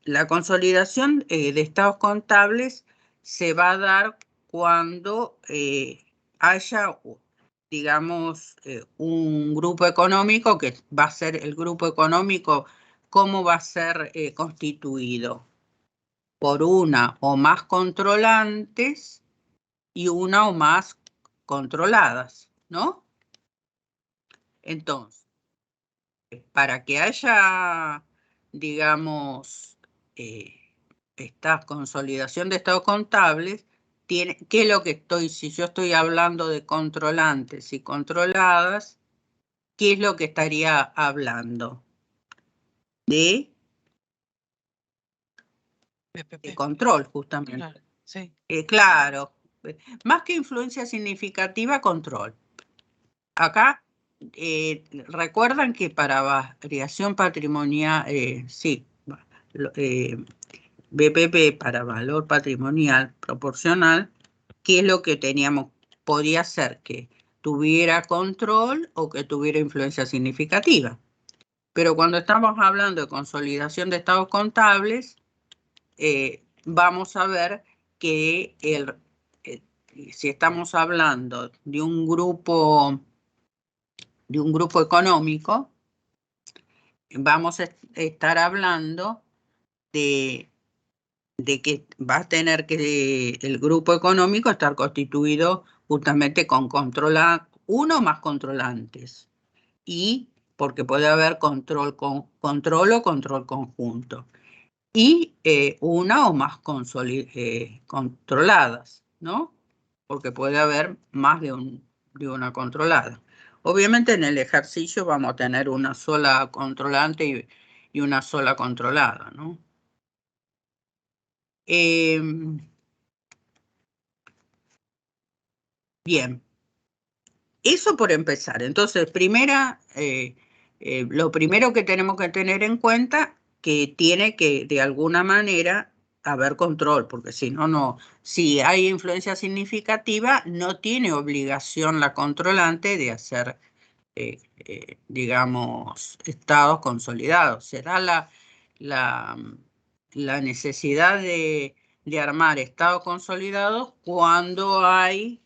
La consolidación de estados contables se va a dar cuando haya, digamos, un grupo económico que va a ser el grupo económico, ¿cómo va a ser constituido? Por una o más controlantes y una o más controladas, ¿no? Entonces, para que haya, digamos, esta consolidación de estados contables, ¿qué es lo que si yo estoy hablando de controlantes y controladas, ¿qué es lo que estaría hablando? De control, justamente. Claro, sí. Claro, más que influencia significativa, control. Acá recuerdan que para variación patrimonial, sí, BPP para valor patrimonial proporcional, ¿qué es lo que teníamos? Podía ser que tuviera control o que tuviera influencia significativa. Pero cuando estamos hablando de consolidación de estados contables, vamos a ver que si estamos hablando de un grupo económico, vamos a estar hablando de que va a tener que el grupo económico estar constituido justamente con uno más controlantes, y porque puede haber control o control conjunto, y una o más controladas, ¿no? Porque puede haber más de una controlada. Obviamente en el ejercicio vamos a tener una sola controlante y una sola controlada, ¿no? Bien, eso por empezar. Entonces, lo primero que tenemos que tener en cuenta que tiene que, de alguna manera, haber control, porque si no, si hay influencia significativa, no tiene obligación la controlante de hacer, digamos, estados consolidados. Será la necesidad de armar estados consolidados cuando hay,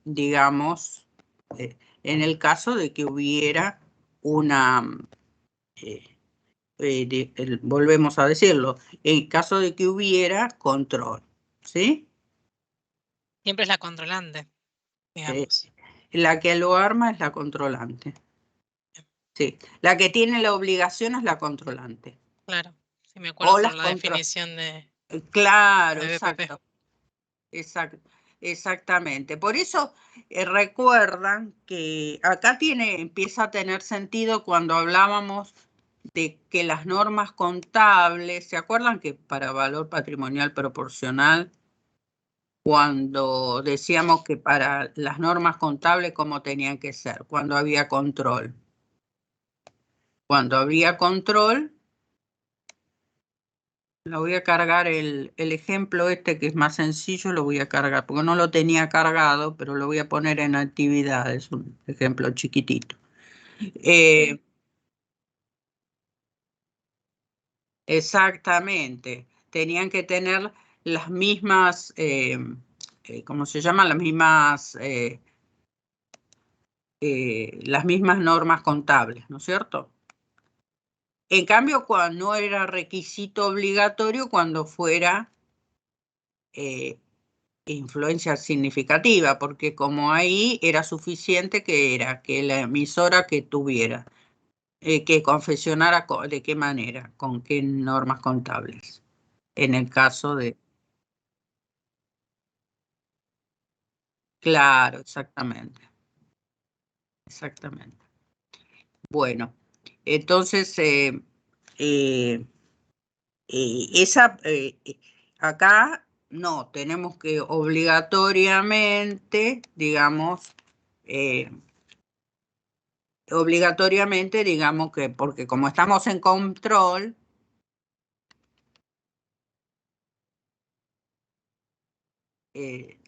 digamos, en el caso de que hubiera una, volvemos a decirlo, en caso de que hubiera control, ¿sí? Siempre es la controlante, digamos. La que lo arma es la controlante. Sí, la que tiene la obligación es la controlante. Claro, sí me acuerdo O por las la definición de Claro, BPP. exacto. Exactamente. Por eso recuerdan que acá empieza a tener sentido cuando hablábamos de que las normas contables, ¿se acuerdan que para valor patrimonial proporcional, cuando decíamos que para las normas contables cómo tenían que ser? Cuando había control. Cuando había control, lo voy a cargar el ejemplo este que es más sencillo, lo voy a cargar, porque no lo tenía cargado, pero lo voy a poner en actividades, un ejemplo chiquitito. Exactamente, tenían que tener las mismas, ¿cómo se llaman? Las mismas normas contables, ¿no es cierto? En cambio, cuando no era requisito obligatorio cuando fuera influencia significativa, porque como ahí era suficiente que la emisora que tuviera, que confesionara de qué manera, con qué normas contables, en el caso de... Claro, exactamente, exactamente. Bueno, entonces, acá no, tenemos que obligatoriamente, digamos, que, porque como estamos en control,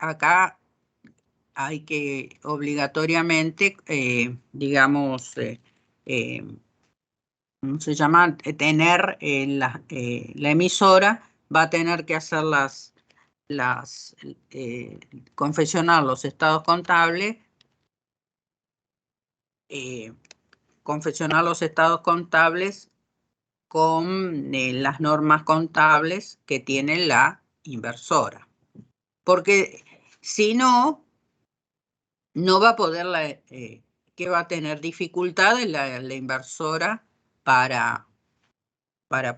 acá hay que obligatoriamente, digamos, ¿cómo se llama? Tener la emisora va a tener que hacer confeccionar los estados contables, eh, con las normas contables que tiene la inversora. Porque si no, no va a poder que va a tener dificultades la inversora para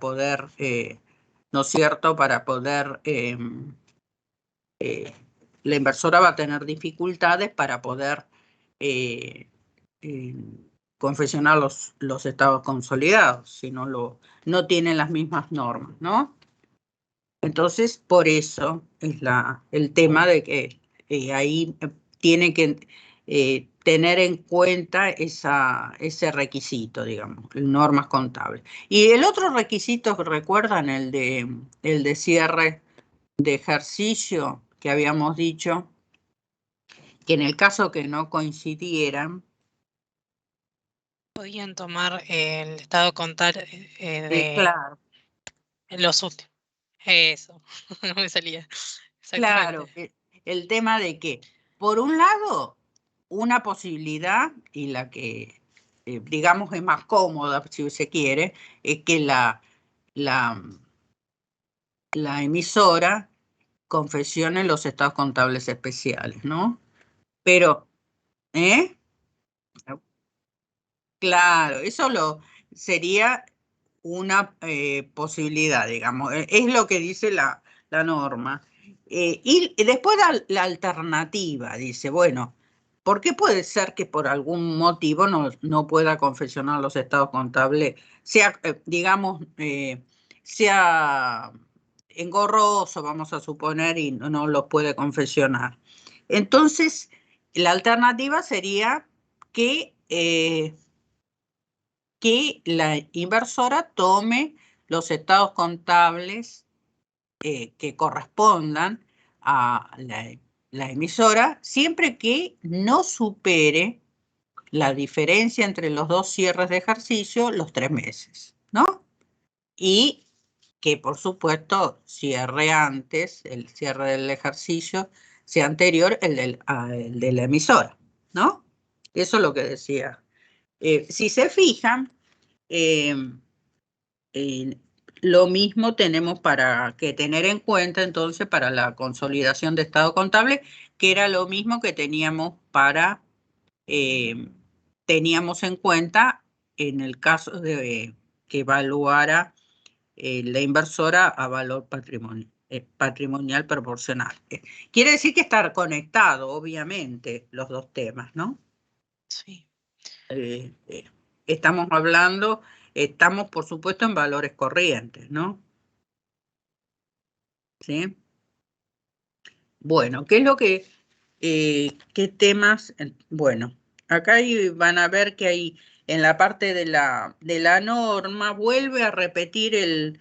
poder, ¿no es cierto?, para poder, la inversora va a tener dificultades para poder eh, confeccionar los estados consolidados, si no tienen las mismas normas, ¿no? Entonces, por eso es el tema de que ahí tiene que tener en cuenta ese requisito, digamos, normas contables. Y el otro requisito, ¿recuerdan? El de cierre de ejercicio que habíamos dicho, que en el caso que no coincidieran, podían tomar el estado contable de claro, los últimos. Eso, no me salía. claro, Exactamente. el tema de que, por un lado, una posibilidad, y la que, digamos, es más cómoda, si se quiere, es que la, la emisora confeccione los estados contables especiales, ¿no? Pero, ¿eh? Claro, sería una posibilidad, digamos, es lo que dice la norma. Y después la alternativa, dice, bueno, ¿por qué puede ser que por algún motivo no pueda confeccionar los estados contables, sea, digamos, sea engorroso, vamos a suponer, y no los puede confeccionar? Entonces, la alternativa sería que la inversora tome los estados contables que correspondan a la emisora, siempre que no supere la diferencia entre los dos cierres de ejercicio los 3 meses, ¿no? Y que, por supuesto, cierre antes, el cierre del ejercicio sea anterior el de la emisora, ¿no? Eso es lo que decía. Si se fijan, eh, lo mismo tenemos para que tener en cuenta entonces para la consolidación de estado contable, que era lo mismo que teníamos en cuenta en el caso de que evaluara la inversora a valor patrimonial proporcional. Quiere decir que estar conectado, obviamente, los dos temas, ¿no? Sí. Eh, eh, estamos por supuesto en valores corrientes, ¿no? ¿Sí? Bueno, ¿qué es lo qué temas? Bueno, acá van a ver que hay en la parte de la norma, vuelve a repetir en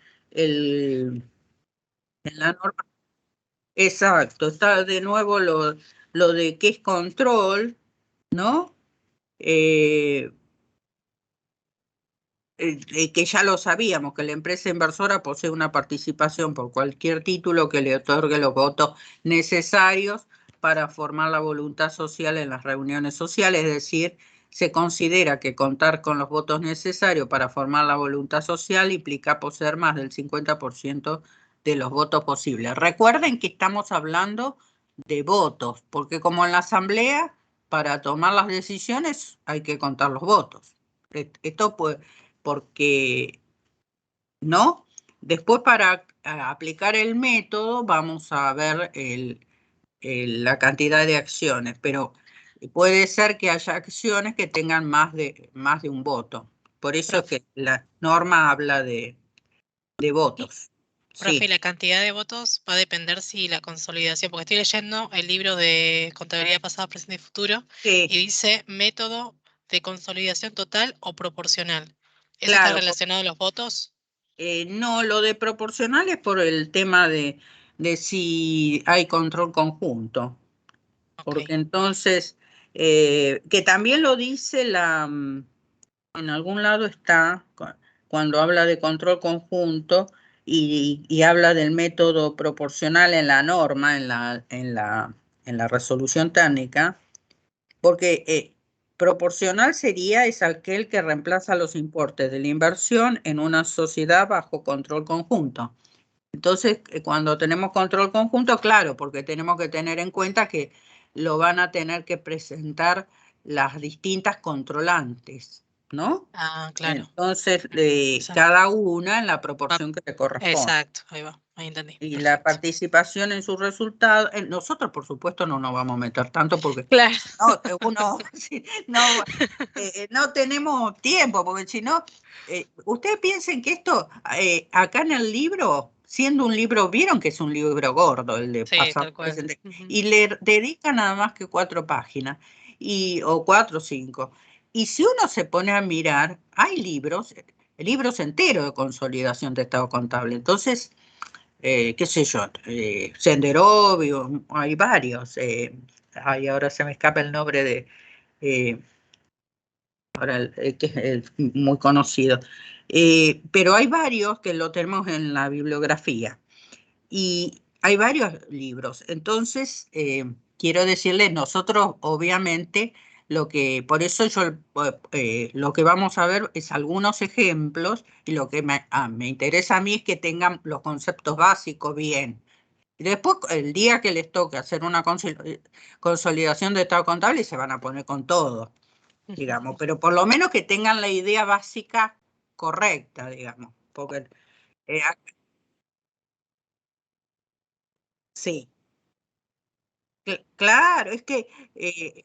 la norma, exacto, está de nuevo lo de qué es control, ¿no? Eh, que ya lo sabíamos, que la empresa inversora posee una participación por cualquier título que le otorgue los votos necesarios para formar la voluntad social en las reuniones sociales, es decir, se considera que contar con los votos necesarios para formar la voluntad social implica poseer más del 50% de los votos posibles. Recuerden que estamos hablando de votos, porque como en la asamblea, para tomar las decisiones hay que contar los votos. Esto puede porque, ¿no? Después para aplicar el método vamos a ver la cantidad de acciones, pero puede ser que haya acciones que tengan más de un voto. Por eso es Profe, que la norma habla de y, votos. profe, Sí, la cantidad de votos va a depender si la consolidación, porque estoy leyendo el libro de contabilidad pasada, presente y futuro, y sí, dice método de consolidación total o proporcional. ¿Eso está claro. relacionado a los votos? No, lo de proporcional es por el tema de si hay control conjunto. Ok. Porque entonces, que también lo dice en algún lado está, cuando habla de control conjunto y habla del método proporcional en la norma, en la resolución técnica, porque proporcional es aquel que reemplaza los importes de la inversión en una sociedad bajo control conjunto. Entonces, cuando tenemos control conjunto, claro, porque tenemos que tener en cuenta que lo van a tener que presentar las distintas controlantes, ¿no? Ah, claro. Entonces, Exacto. cada una en la proporción que le corresponde. Exacto, ahí va, ahí entendí. Y la Perfecto. participación en sus resultados, nosotros por supuesto no nos vamos a meter tanto porque Claro. no, uno sí, no, no tenemos tiempo, porque si no, ustedes piensen que esto, acá en el libro, siendo un libro, vieron que es un libro gordo, el de Sí, pasado, tal cual. presente, Ujú. y le dedican nada más que 4 páginas, o 4 o 5. Y si uno se pone a mirar, hay libros enteros de consolidación de estado contable. Entonces, qué sé yo, Senderovio, hay varios. Ahora se me escapa el nombre de, eh, ahora que es muy conocido. Pero hay varios que lo tenemos en la bibliografía y hay varios libros. Entonces, quiero decirles, nosotros obviamente por eso yo lo que vamos a ver es algunos ejemplos y lo que me interesa a mí es que tengan los conceptos básicos bien. Y después, el día que les toque hacer una consolidación de estado contable, se van a poner con todo, digamos, pero por lo menos que tengan la idea básica correcta, digamos, porque eh, sí. Claro, es que,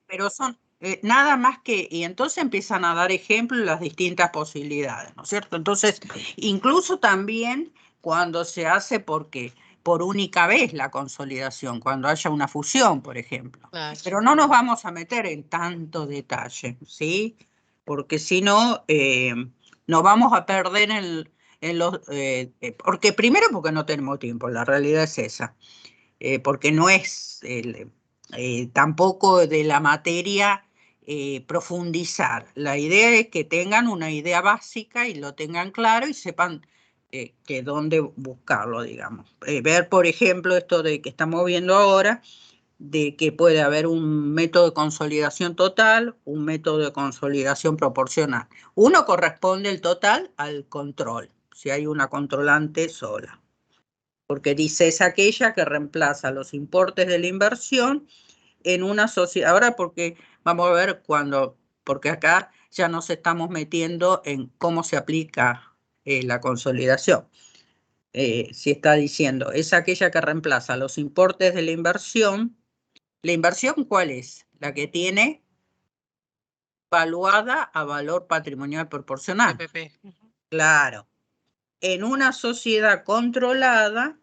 pero son nada más que, y entonces empiezan a dar ejemplos de las distintas posibilidades, ¿no es cierto? Entonces, incluso también cuando se hace por única vez la consolidación, cuando haya una fusión, por ejemplo. Claro. Pero no nos vamos a meter en tanto detalle, ¿sí? Porque si no, nos vamos a perder en los, porque primero porque no tenemos tiempo, la realidad es esa. Porque no es tampoco de la materia profundizar. La idea es que tengan una idea básica y lo tengan claro y sepan que dónde buscarlo, digamos. Ver, por ejemplo, esto de que estamos viendo ahora, de que puede haber un método de consolidación total, un método de consolidación proporcional. Uno corresponde el total al control, si hay una controlante sola, porque dice es aquella que reemplaza los importes de la inversión en una sociedad. Ahora porque vamos a ver porque acá ya nos estamos metiendo en cómo se aplica la consolidación. Si está diciendo es aquella que reemplaza los importes de la inversión. ¿La inversión cuál es? La que tiene valuada a valor patrimonial proporcional. PPP. Claro. En una sociedad controlada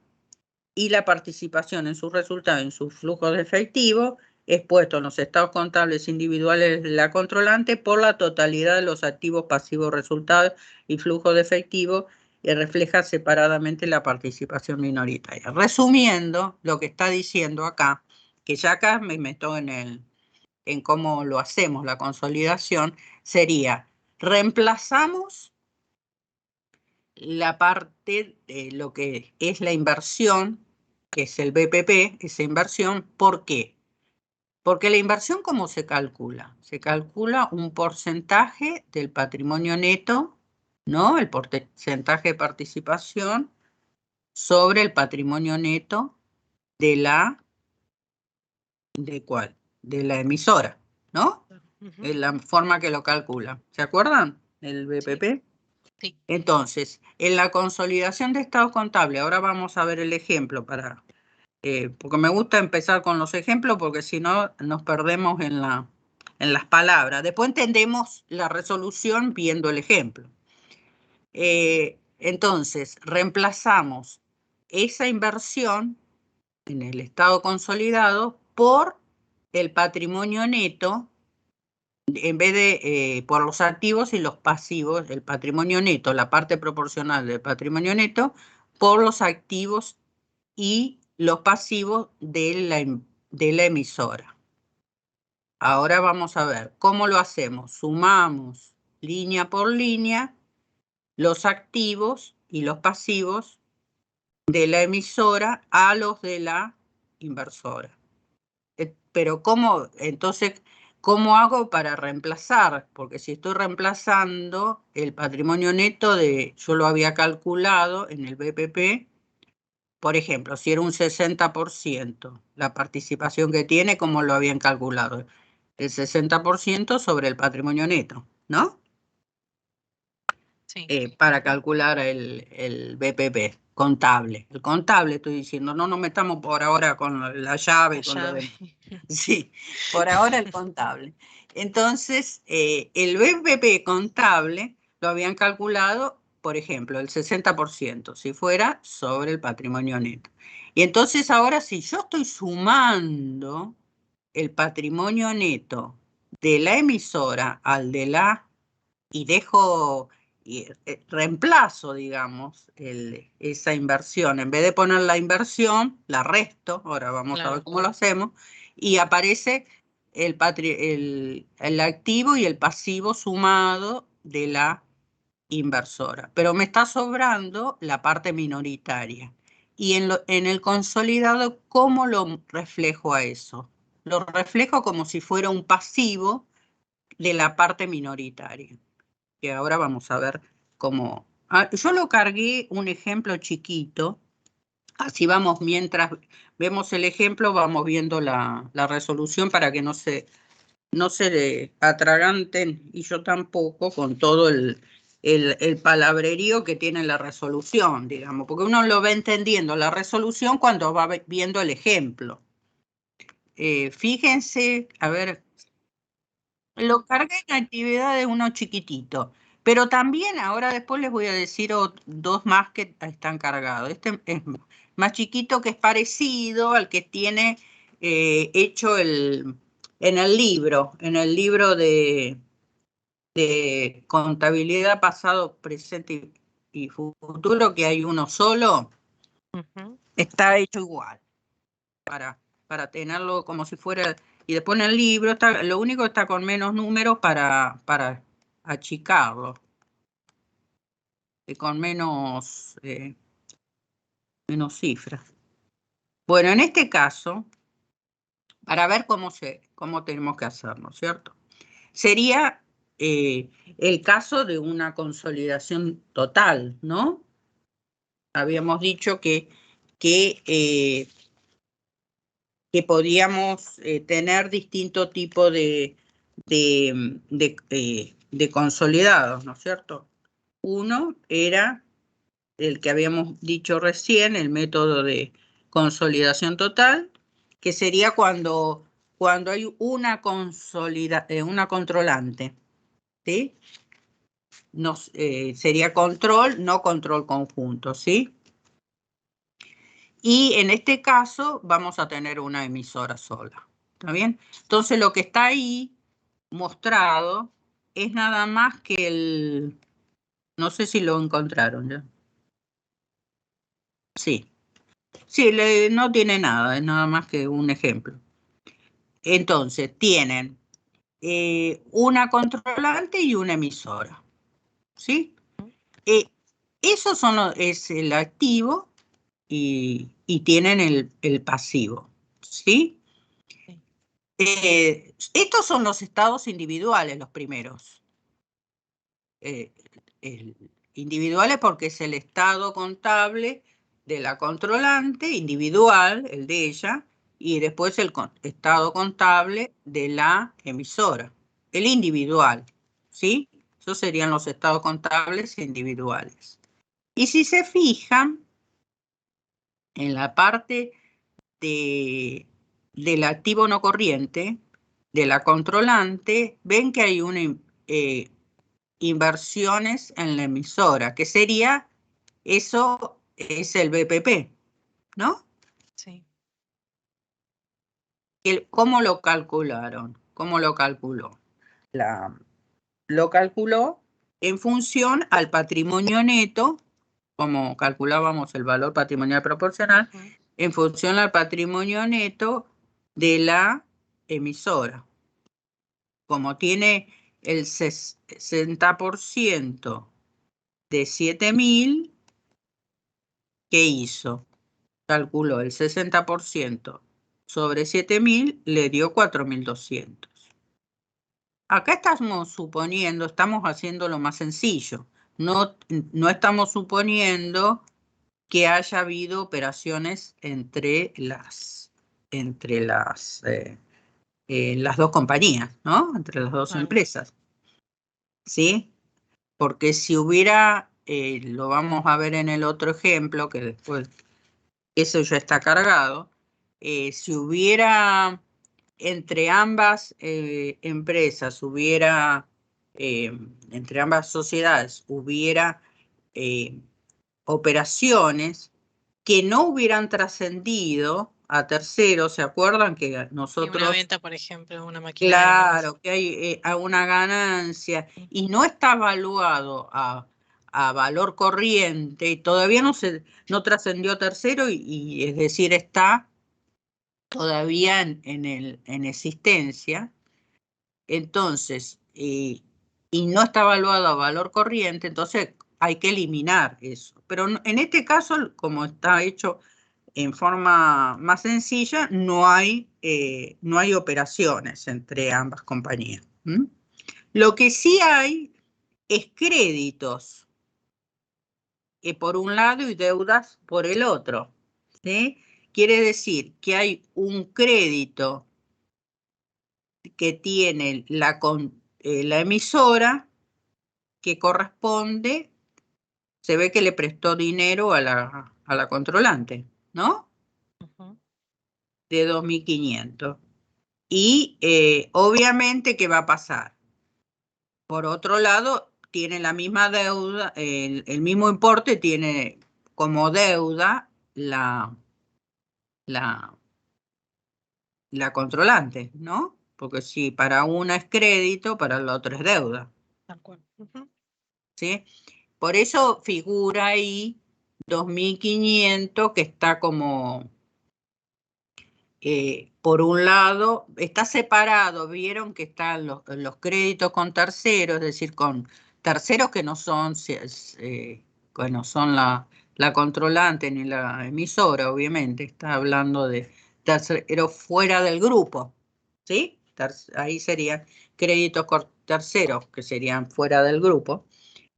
y la participación en sus resultados, en sus flujos de efectivo, expuesto en los estados contables individuales de la controlante por la totalidad de los activos pasivos resultados y flujos de efectivo y refleja separadamente la participación minoritaria. Resumiendo lo que está diciendo acá, que ya acá me meto en cómo lo hacemos, la consolidación, sería reemplazamos la parte de lo que es la inversión, que es el BPP, esa inversión. ¿Por qué? Porque la inversión, ¿cómo se calcula? Se calcula un porcentaje del patrimonio neto, ¿no? El porcentaje de participación sobre el patrimonio neto de ¿de cuál? De la emisora, ¿no? Es la forma que lo calcula. ¿Se acuerdan? El BPP. Sí. Entonces, en la consolidación de estados contables, ahora vamos a ver el ejemplo porque me gusta empezar con los ejemplos porque si no nos perdemos en las palabras. Después entendemos la resolución viendo el ejemplo. Entonces, reemplazamos esa inversión en el estado consolidado por el patrimonio neto, en vez de por los activos y los pasivos, el patrimonio neto, la parte proporcional del patrimonio neto, por los activos y los pasivos de la emisora. Ahora vamos a ver cómo lo hacemos. Sumamos línea por línea los activos y los pasivos de la emisora a los de la inversora. Pero entonces, ¿cómo hago para reemplazar? Porque si estoy reemplazando el patrimonio neto yo lo había calculado en el BPP, por ejemplo, si era un 60% la participación que tiene, ¿cómo lo habían calculado? el 60% sobre el patrimonio neto, ¿no? Sí. Para calcular el BPP contable. El contable estoy diciendo, no nos metamos por ahora con la llave, La con lo llave. demás. Sí, por ahora el contable. Entonces, el BPP contable lo habían calculado, por ejemplo, el 60%, si fuera sobre el patrimonio neto. Y entonces ahora si yo estoy sumando el patrimonio neto de la emisora al de la, y dejo, reemplazo, digamos, esa inversión. En vez de poner la inversión, la resto, ahora vamos a ver Claro. cómo lo hacemos, y aparece el activo y el pasivo sumado de la inversora. Pero me está sobrando la parte minoritaria. Y en el consolidado, ¿cómo lo reflejo a eso? Lo reflejo como si fuera un pasivo de la parte minoritaria, que ahora vamos a ver cómo. Yo lo cargué un ejemplo chiquito, así vamos, mientras vemos el ejemplo, vamos viendo la resolución para que no se atraganten, y yo tampoco, con todo el palabrerío que tiene la resolución, digamos, porque uno lo va entendiendo la resolución cuando va viendo el ejemplo. Fíjense, a ver, lo cargué en actividades uno chiquitito, pero también ahora después les voy a decir dos más que están cargados. Este es más chiquito, que es parecido al que tiene hecho en el libro de contabilidad pasado, presente y futuro, que hay uno solo. Está hecho igual, para tenerlo como si fuera, y después en el libro está, lo único que está con menos números para achicarlo, y con menos cifras. Bueno, en este caso, para ver cómo tenemos que hacerlo, ¿cierto? Sería el caso de una consolidación total, ¿no? Habíamos dicho que podíamos tener distinto tipo de consolidados, ¿no es cierto? Uno era el que habíamos dicho recién, el método de consolidación total, que sería cuando hay una controlante, ¿sí? Sería control, no control conjunto, ¿sí? Y en este caso vamos a tener una emisora sola, ¿está bien? Entonces lo que está ahí mostrado es nada más que no sé si lo encontraron ya. Sí, sí, no tiene nada, es nada más que un ejemplo. Entonces tienen una controlante y una emisora, ¿sí? Esos es el activo y tienen el pasivo, ¿sí? Estos son los estados individuales, los primeros. Individuales porque es el estado contable de la controlante, individual, el de ella, y después el estado contable de la emisora, el individual, ¿sí? Esos serían los estados contables individuales. Y si se fijan, en la parte del activo no corriente, de la controlante, ven que hay una inversiones en la emisora, que sería, eso es el BPP, ¿no? Sí. ¿Cómo lo calcularon? ¿Cómo lo calculó? Lo calculó en función al patrimonio neto, como calculábamos el valor patrimonial proporcional, en función al patrimonio neto de la emisora. Como tiene el 60% de 7.000, ¿qué hizo? Calculó el 60% sobre 7.000, le dio 4.200. Acá estamos suponiendo, estamos haciendo lo más sencillo. No estamos suponiendo que haya habido operaciones entre las las dos compañías, ¿no? Entre las dos empresas. ¿Sí? Porque si hubiera, lo vamos a ver en el otro ejemplo, que después eso ya está cargado, si hubiera entre ambas empresas, entre ambas sociedades, hubiera operaciones que no hubieran trascendido a terceros, ¿se acuerdan que nosotros... Y una venta, por ejemplo, una maquinaria. Claro, que hay una ganancia y no está evaluado a valor corriente y todavía no trascendió a tercero y es decir, está todavía en existencia. Entonces, y no está evaluado a valor corriente, entonces hay que eliminar eso. Pero en este caso, como está hecho en forma más sencilla, no hay operaciones entre ambas compañías. Lo que sí hay es créditos por un lado y deudas por el otro. ¿Sí? Quiere decir que hay un crédito que tiene la emisora que corresponde, se ve que le prestó dinero a la controlante, ¿no? De 2.500. Y obviamente, ¿qué va a pasar? Por otro lado, tiene la misma deuda, el mismo importe tiene como deuda la controlante, ¿no? Porque si para una es crédito, para la otra es deuda. ¿Sí? Por eso figura ahí 2.500 que está como... por un lado, está separado, vieron que están los créditos con terceros, es decir, con terceros que no son la controlante ni la emisora, obviamente, está hablando de terceros fuera del grupo, ¿sí? Ahí serían créditos con terceros que serían fuera del grupo.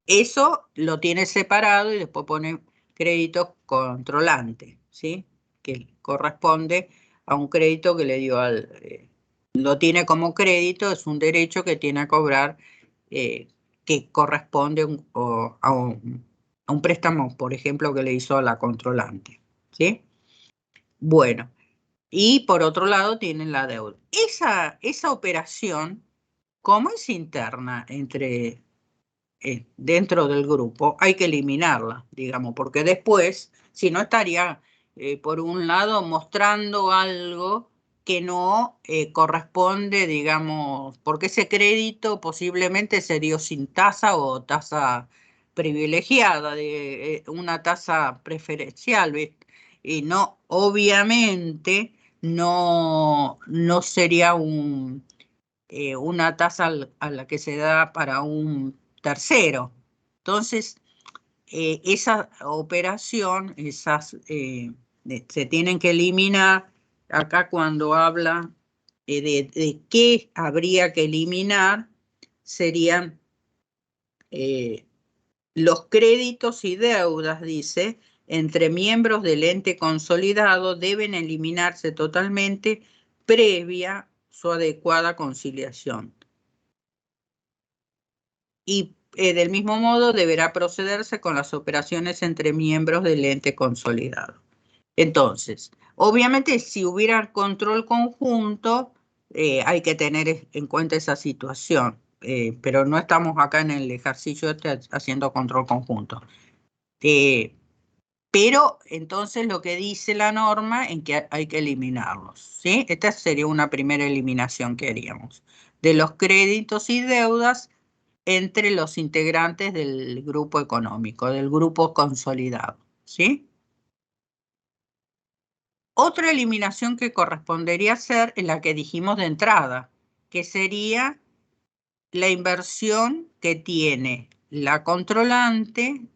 Eso lo tiene separado y después pone crédito controlante, ¿sí? Que corresponde a un crédito que le dio lo tiene como crédito, es un derecho que tiene a cobrar que corresponde a un préstamo, por ejemplo, que le hizo a la controlante, ¿sí? Bueno, y por otro lado tienen la deuda. Esa operación, como es interna dentro del grupo, hay que eliminarla, digamos, porque después, si no estaría, por un lado, mostrando algo que no corresponde, digamos, porque ese crédito posiblemente se dio sin tasa o tasa privilegiada, de una tasa preferencial, ¿viste? Y no, obviamente, no sería una tasa a la que se da para un tercero. Entonces, esa operación, se tienen que eliminar. Acá cuando habla de qué habría que eliminar, serían los créditos y deudas, dice, entre miembros del ente consolidado deben eliminarse totalmente previa su adecuada conciliación. Y del mismo modo deberá procederse con las operaciones entre miembros del ente consolidado. Entonces, obviamente si hubiera control conjunto, hay que tener en cuenta esa situación, pero no estamos acá en el ejercicio haciendo control conjunto. Pero entonces lo que dice la norma es que hay que eliminarlos, ¿sí? Esta sería una primera eliminación que haríamos. De los créditos y deudas entre los integrantes del grupo económico, del grupo consolidado, ¿sí? Otra eliminación que correspondería hacer es la que dijimos de entrada, que sería la inversión que tiene la controlante,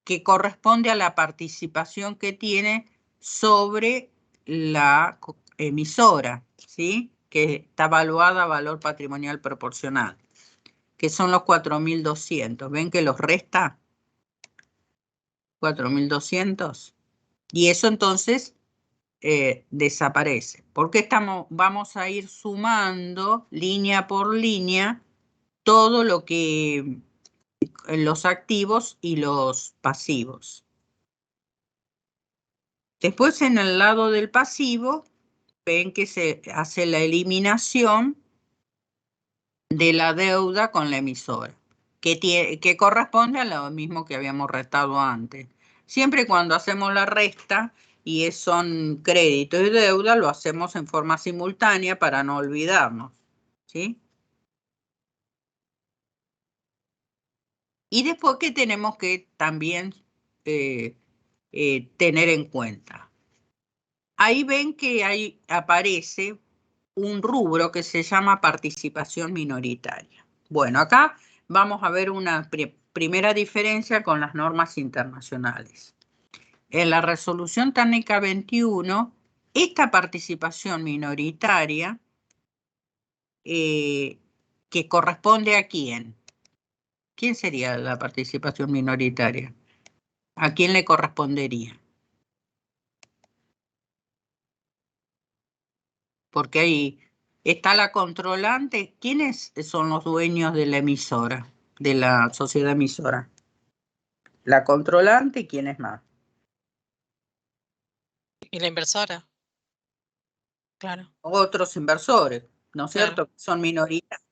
que corresponde a la participación que tiene sobre la emisora, ¿sí? Que está evaluada a valor patrimonial proporcional, que son los 4.200. ¿Ven que los resta? 4.200. Y eso entonces desaparece. Porque vamos a ir sumando línea por línea todo lo que los activos y los pasivos. Después en el lado del pasivo ven que se hace la eliminación de la deuda con la emisora, que corresponde a lo mismo que habíamos restado antes. Siempre cuando hacemos la resta y son crédito y deuda, lo hacemos en forma simultánea para no olvidarnos, ¿sí? Y después que tenemos que también tener en cuenta. Ahí ven que ahí aparece un rubro que se llama participación minoritaria. Bueno, acá vamos a ver una primera diferencia con las normas internacionales. En la resolución técnica 21, esta participación minoritaria, que corresponde a quién. ¿Quién sería la participación minoritaria? ¿A quién le correspondería? Porque ahí está la controlante. ¿Quiénes son los dueños de la emisora, de la sociedad emisora? La controlante y quién es más. ¿Y la inversora? Claro. Otros inversores, ¿no es Claro. cierto? Son minoritarios.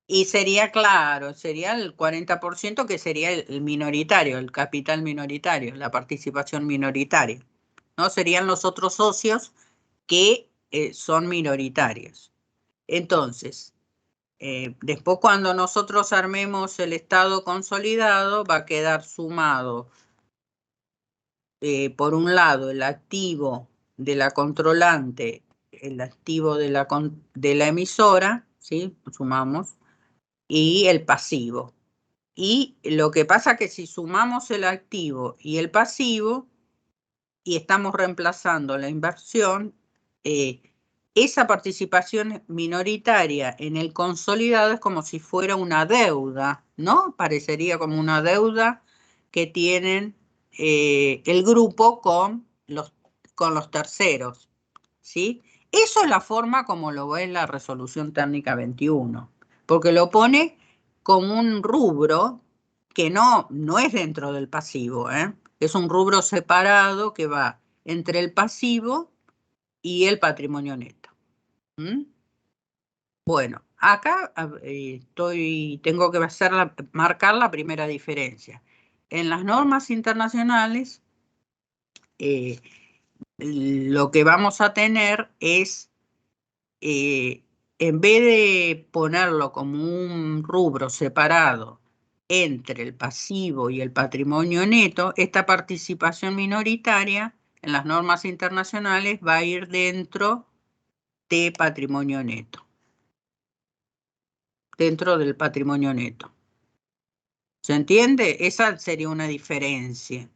Y sería, claro, sería el 40% que sería el minoritario, el capital minoritario, la participación minoritaria. ¿No? Serían los otros socios que son minoritarios. Entonces, después cuando nosotros armemos el estado consolidado, va a quedar sumado, por un lado, el activo de la controlante, el activo de la emisora, ¿sí? Sumamos, y el pasivo. Y lo que pasa es que si sumamos el activo y el pasivo, y estamos reemplazando la inversión, esa participación minoritaria en el consolidado es como si fuera una deuda, ¿no? Parecería como una deuda que tienen el grupo con los terceros, ¿sí? Eso es la forma como lo ve la resolución técnica 21, porque lo pone como un rubro que no es dentro del pasivo, ¿eh? Es un rubro separado que va entre el pasivo y el patrimonio neto. ¿Mm? Bueno, acá tengo que marcar la primera diferencia. En las normas internacionales, lo que vamos a tener es, en vez de ponerlo como un rubro separado entre el pasivo y el patrimonio neto, esta participación minoritaria en las normas internacionales va a ir dentro de patrimonio neto, dentro del patrimonio neto. ¿Se entiende? Esa sería una diferencia.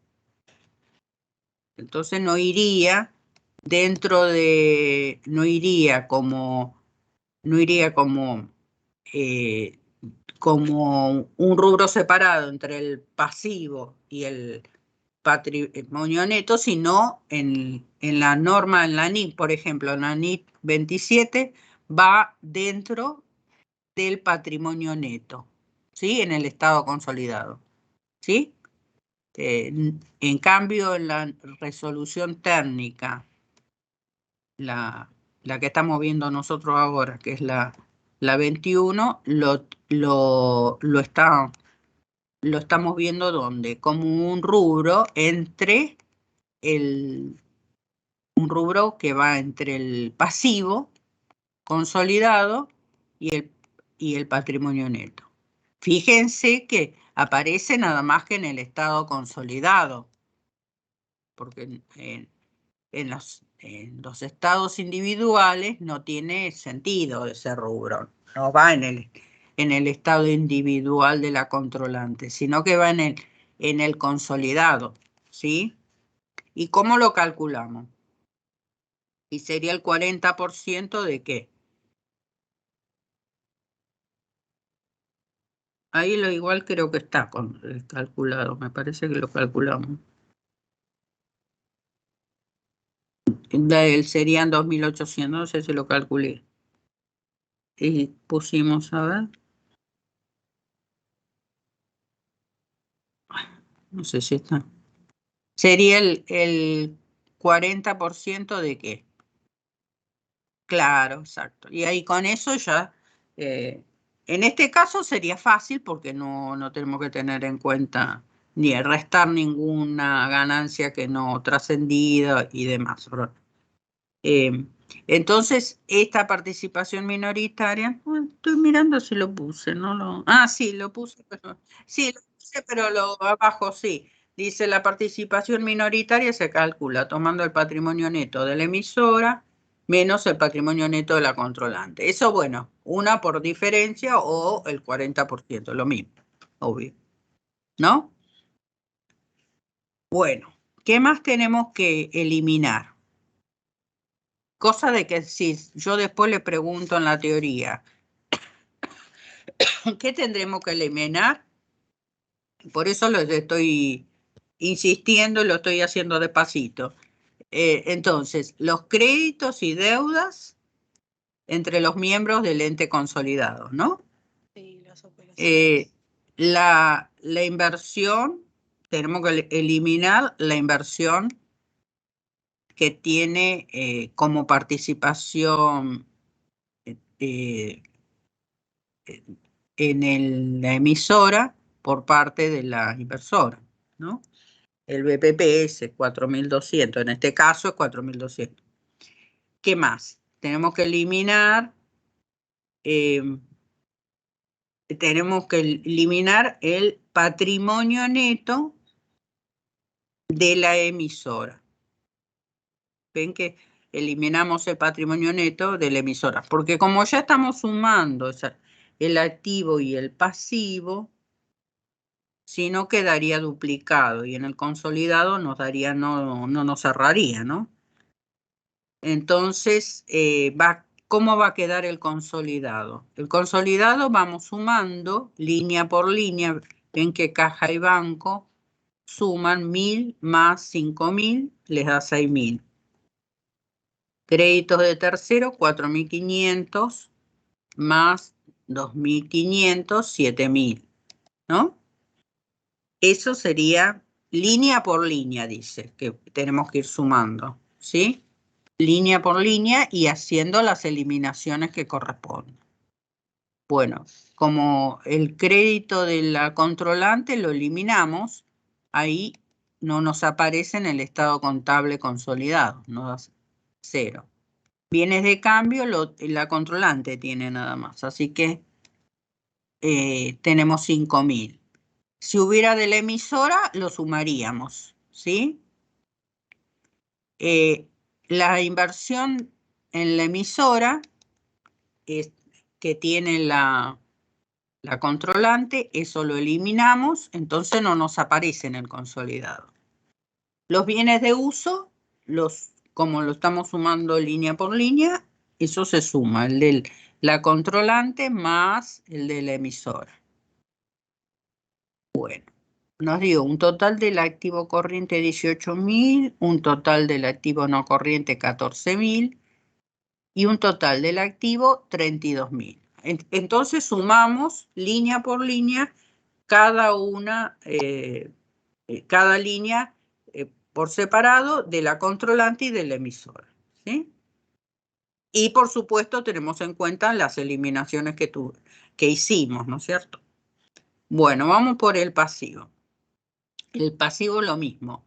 Entonces no iría eh, como un rubro separado entre el pasivo y el patrimonio neto, sino en la norma, en la NIC, por ejemplo, en la NIC 27, va dentro del patrimonio neto, ¿sí? En el estado consolidado, ¿sí? En cambio, en la resolución técnica, la que estamos viendo nosotros ahora, que es la 21, lo estamos viendo ¿dónde? Como un rubro un rubro que va entre el pasivo consolidado y el patrimonio neto. Fíjense que aparece nada más que en el estado consolidado, porque en los estados individuales no tiene sentido ese rubro, no va en el estado individual de la controlante, sino que va en el consolidado, ¿sí? ¿Y cómo lo calculamos? Y sería el 40% de qué. Ahí lo igual creo que está calculado, me parece que lo calculamos. Serían 2.800, no sé si lo calculé. Y pusimos, a ver. No sé si está. Sería el 40% de qué. Claro, exacto. Y ahí con eso ya, en este caso sería fácil porque no tenemos que tener en cuenta ni restar ninguna ganancia que no trascendida y demás, ¿verdad? Entonces, esta participación minoritaria, estoy mirando si lo puse, no lo... Ah, sí, lo puse, pero... Sí, lo puse, pero lo abajo sí. Dice, la participación minoritaria se calcula tomando el patrimonio neto de la emisora menos el patrimonio neto de la controlante. Eso, bueno, una por diferencia o el 40%, lo mismo, obvio. ¿No? Bueno, ¿qué más tenemos que eliminar? Cosa de que si yo después le pregunto en la teoría, ¿qué tendremos que eliminar? Por eso lo estoy insistiendo y lo estoy haciendo despacito. Entonces, los créditos y deudas entre los miembros del ente consolidado, ¿no? Sí, las operaciones. La inversión, tenemos que eliminar la inversión que tiene como participación en la emisora por parte de la inversora, ¿no? El BPPS 4.200, en este caso es 4.200. ¿Qué más? Tenemos que eliminar el patrimonio neto de la emisora. Ven que eliminamos el patrimonio neto de la emisora, porque como ya estamos sumando el activo y el pasivo, si no quedaría duplicado y en el consolidado nos daría, no nos cerraría, ¿no? Entonces, ¿cómo va a quedar el consolidado? El consolidado vamos sumando línea por línea. Ven que caja y banco suman 1.000 más 5.000, les da 6.000. Créditos de tercero, 4.500 más 2.500, 7.000, ¿no? Eso sería línea por línea, dice, que tenemos que ir sumando, ¿sí? Línea por línea y haciendo las eliminaciones que corresponden. Bueno, como el crédito de la controlante lo eliminamos, ahí no nos aparece en el estado contable consolidado, nos da 0. Bienes de cambio, la controlante tiene nada más, así que tenemos 5.000. Si hubiera de la emisora, lo sumaríamos, ¿sí? La inversión en la emisora que tiene la controlante, eso lo eliminamos, entonces no nos aparece en el consolidado. Los bienes de uso, como lo estamos sumando línea por línea, eso se suma, el de la controlante más el de la emisora. Bueno, nos dio un total del activo corriente 18.000, un total del activo no corriente 14.000 y un total del activo 32.000. Entonces sumamos línea por línea cada línea por separado de la controlante y de la emisora, ¿sí? Y por supuesto tenemos en cuenta las eliminaciones que hicimos, ¿no es cierto? Bueno, vamos por el pasivo. El pasivo lo mismo.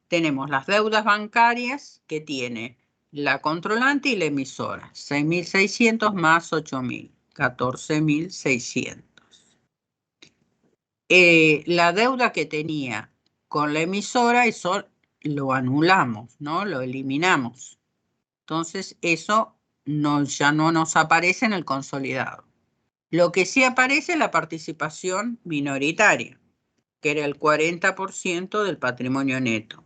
Tenemos las deudas bancarias que tiene la controlante y la emisora. 6.600 más 8.000, 14.600. La deuda que tenía con la emisora, eso lo anulamos, ¿no? Lo eliminamos. Entonces, eso ya no nos aparece en el consolidado. Lo que sí aparece es la participación minoritaria, que era el 40% del patrimonio neto.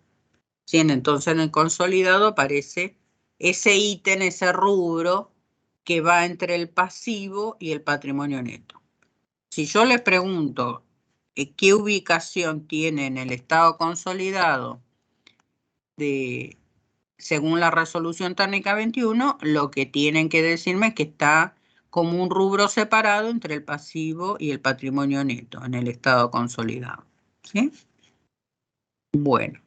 ¿Sí? Entonces, en el consolidado aparece ese ítem, ese rubro que va entre el pasivo y el patrimonio neto. Si yo les pregunto qué ubicación tiene en el estado consolidado de según la resolución técnica 21, lo que tienen que decirme es que está como un rubro separado entre el pasivo y el patrimonio neto en el estado consolidado. ¿Sí? Bueno,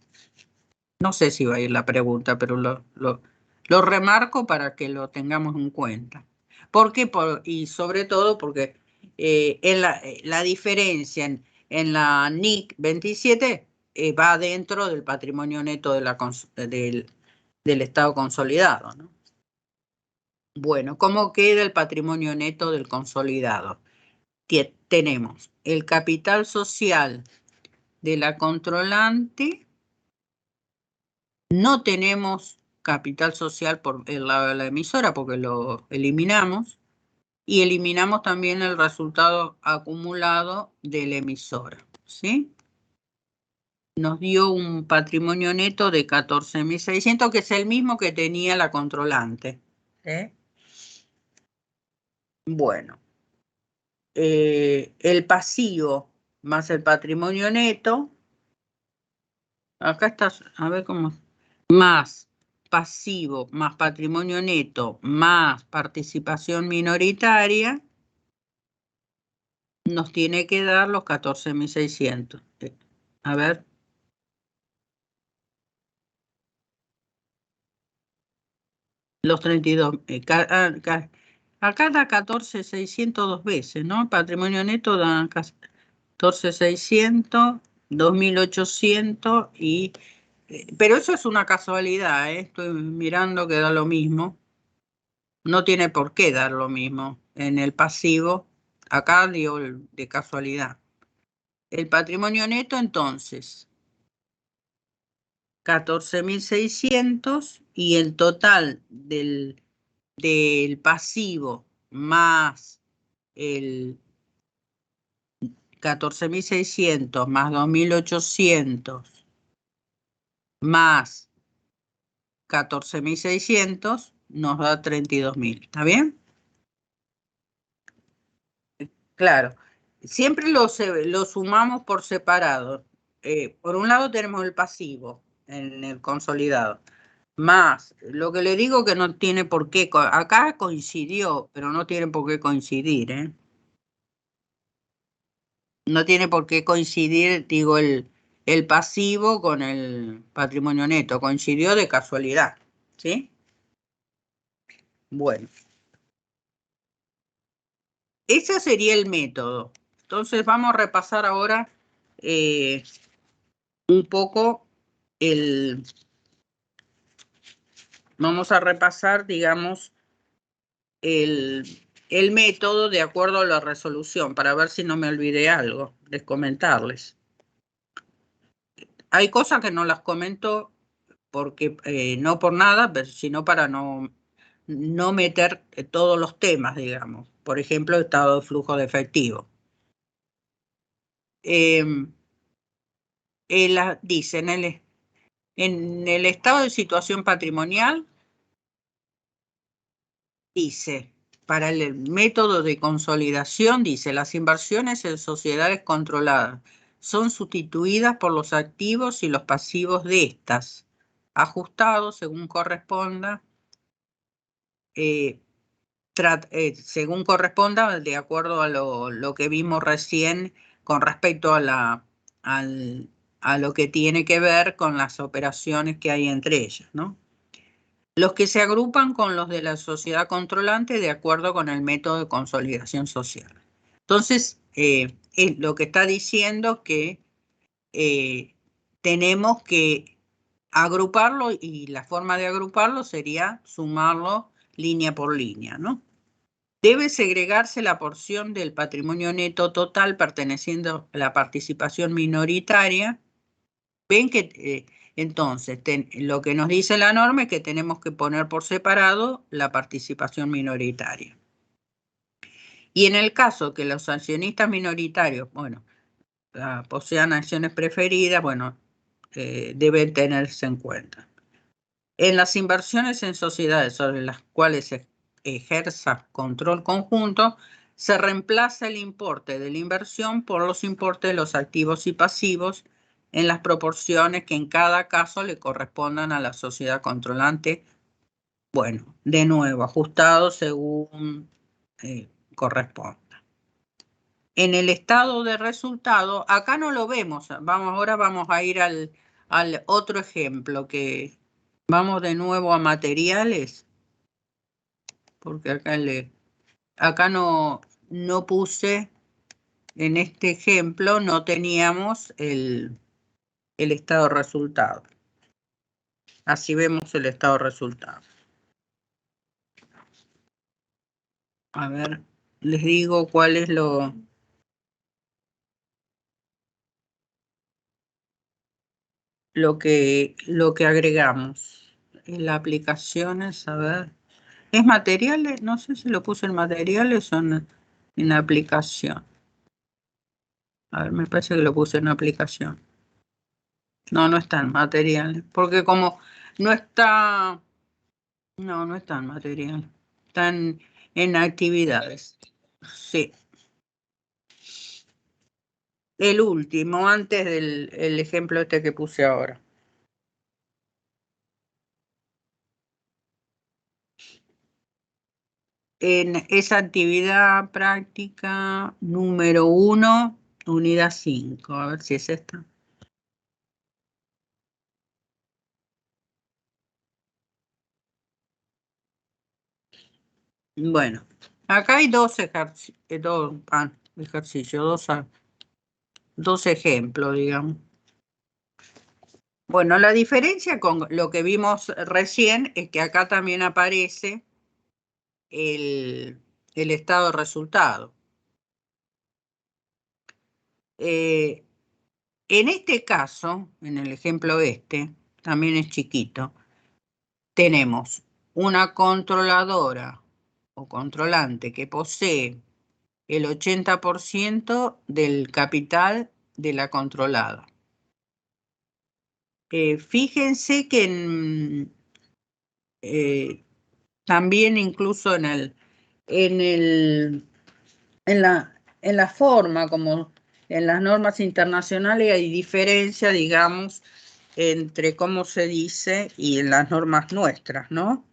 no sé si va a ir la pregunta, pero lo remarco para que lo tengamos en cuenta. ¿Por qué? Y sobre todo porque la diferencia en la NIC 27 va dentro del patrimonio neto del estado consolidado, ¿no? Bueno, ¿cómo queda el patrimonio neto del consolidado? Tenemos el capital social de la controlante, no tenemos capital social por el lado de la emisora porque lo eliminamos, y eliminamos también el resultado acumulado de la emisora, ¿sí? Nos dio un patrimonio neto de 14.600, que es el mismo que tenía la controlante. Bueno, el pasivo más el patrimonio neto, acá está, a ver cómo, más pasivo, más patrimonio neto, más participación minoritaria, nos tiene que dar los 14.600. A ver. Los 32. Acá da 14.600 dos veces, ¿no? El patrimonio neto da 14.600, 2.800 y... pero eso es una casualidad, ¿eh? Estoy mirando que da lo mismo. No tiene por qué dar lo mismo. En el pasivo, acá dio de casualidad. El patrimonio neto, entonces, 14.600 y el total del pasivo más el 14.600 más 2.800 más 14.600 nos da 32.000. ¿Está bien? Claro. Siempre lo sumamos por separado. Por un lado tenemos el pasivo en el consolidado. Más, lo que le digo que no tiene por qué, acá coincidió, pero no tiene por qué coincidir, ¿eh? No tiene por qué coincidir, digo, el pasivo con el patrimonio neto, coincidió de casualidad, ¿sí? Bueno, ese sería el método. Entonces vamos a repasar ahora un poco vamos a repasar, digamos, el método de acuerdo a la resolución, para ver si no me olvidé algo de comentarles. Hay cosas que no las comento porque no por nada, pero sino para no meter todos los temas, digamos. Por ejemplo, estado de flujo de efectivo. Dice, en el estado de situación patrimonial, dice, para el método de consolidación, dice, las inversiones en sociedades controladas son sustituidas por los activos y los pasivos de estas, ajustados según corresponda, según corresponda, de acuerdo a lo que vimos recién con respecto a lo que tiene que ver con las operaciones que hay entre ellas, ¿no? Los que se agrupan con los de la sociedad controlante de acuerdo con el método de consolidación social. Entonces, es lo que está diciendo que tenemos que agruparlo y la forma de agruparlo sería sumarlo línea por línea, ¿no? Debe segregarse la porción del patrimonio neto total perteneciendo a la participación minoritaria. Ven que entonces lo que nos dice la norma es que tenemos que poner por separado la participación minoritaria. Y en el caso que los accionistas minoritarios, bueno, posean acciones preferidas, bueno, deben tenerse en cuenta. En las inversiones en sociedades sobre las cuales se ejerza control conjunto, se reemplaza el importe de la inversión por los importes de los activos y pasivos en las proporciones que en cada caso le correspondan a la sociedad controlante. Bueno, de nuevo, ajustado según corresponda. En el estado de resultado, acá no lo vemos. Ahora vamos a ir al otro ejemplo, que vamos de nuevo a materiales, porque acá no puse, en este ejemplo no teníamos el estado de resultado. Así vemos el estado de resultado. A ver, les digo cuál es lo que agregamos. En las aplicaciones, a ver. ¿Es materiales? No sé si lo puse en materiales o en aplicación. A ver, me parece que lo puse en aplicación. No, no está en materiales. Porque como no está... No está en materiales. Están en actividades. Sí. El último, antes del ejemplo este que puse ahora. En esa actividad práctica número 1, unidad 5. A ver si es esta. Bueno, acá hay dos ejercicios, dos ejemplos, digamos. Bueno, la diferencia con lo que vimos recién es que acá también aparece el estado de resultado. En este caso, en el ejemplo este, también es chiquito, tenemos una controladora o controlante que posee el 80% del capital de la controlada. Fíjense que también incluso en la forma, como en las normas internacionales, hay diferencia, digamos, entre cómo se dice y en las normas nuestras, ¿no?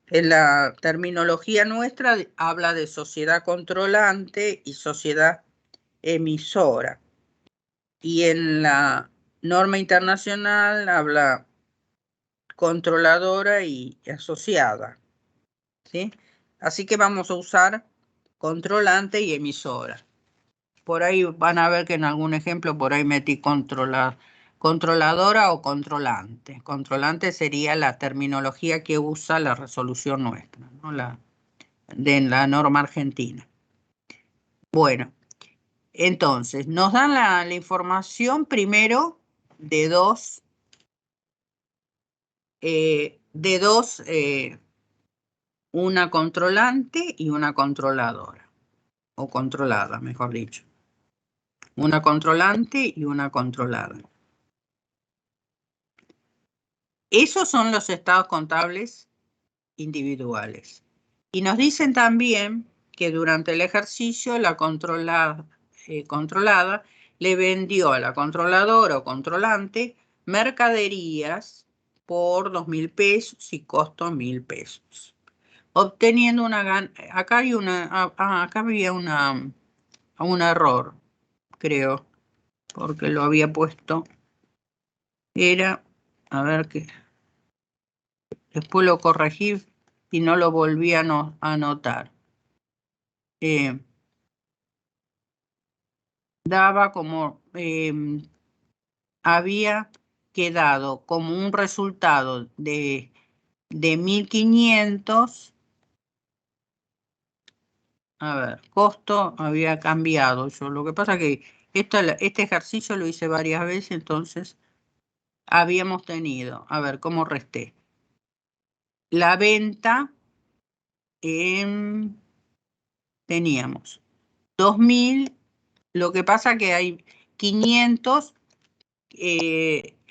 En la terminología nuestra habla de sociedad controlante y sociedad emisora. Y en la norma internacional habla controladora y asociada, ¿sí? Así que vamos a usar controlante y emisora. Por ahí van a ver que en algún ejemplo por ahí metí controladora o controlante. Controlante sería la terminología que usa la resolución nuestra, ¿no? De la norma argentina. Bueno, entonces nos dan la información primero de dos una controlante y una controladora, o controlada, mejor dicho. Una controlante y una controlada. Esos son los estados contables individuales. Y nos dicen también que durante el ejercicio la controlada le vendió a la controladora o controlante mercaderías por 2.000 pesos y costo 1.000 pesos. Obteniendo acá hay acá había un error, creo, porque lo había puesto. Era, a ver qué. Después lo corregí y no lo volví a anotar. Daba como, había quedado como un resultado de 1.500. A ver, costo había cambiado yo. Lo que pasa es que este ejercicio lo hice varias veces, entonces habíamos tenido, a ver, ¿cómo resté? La venta teníamos 2.000, lo que pasa que hay 500,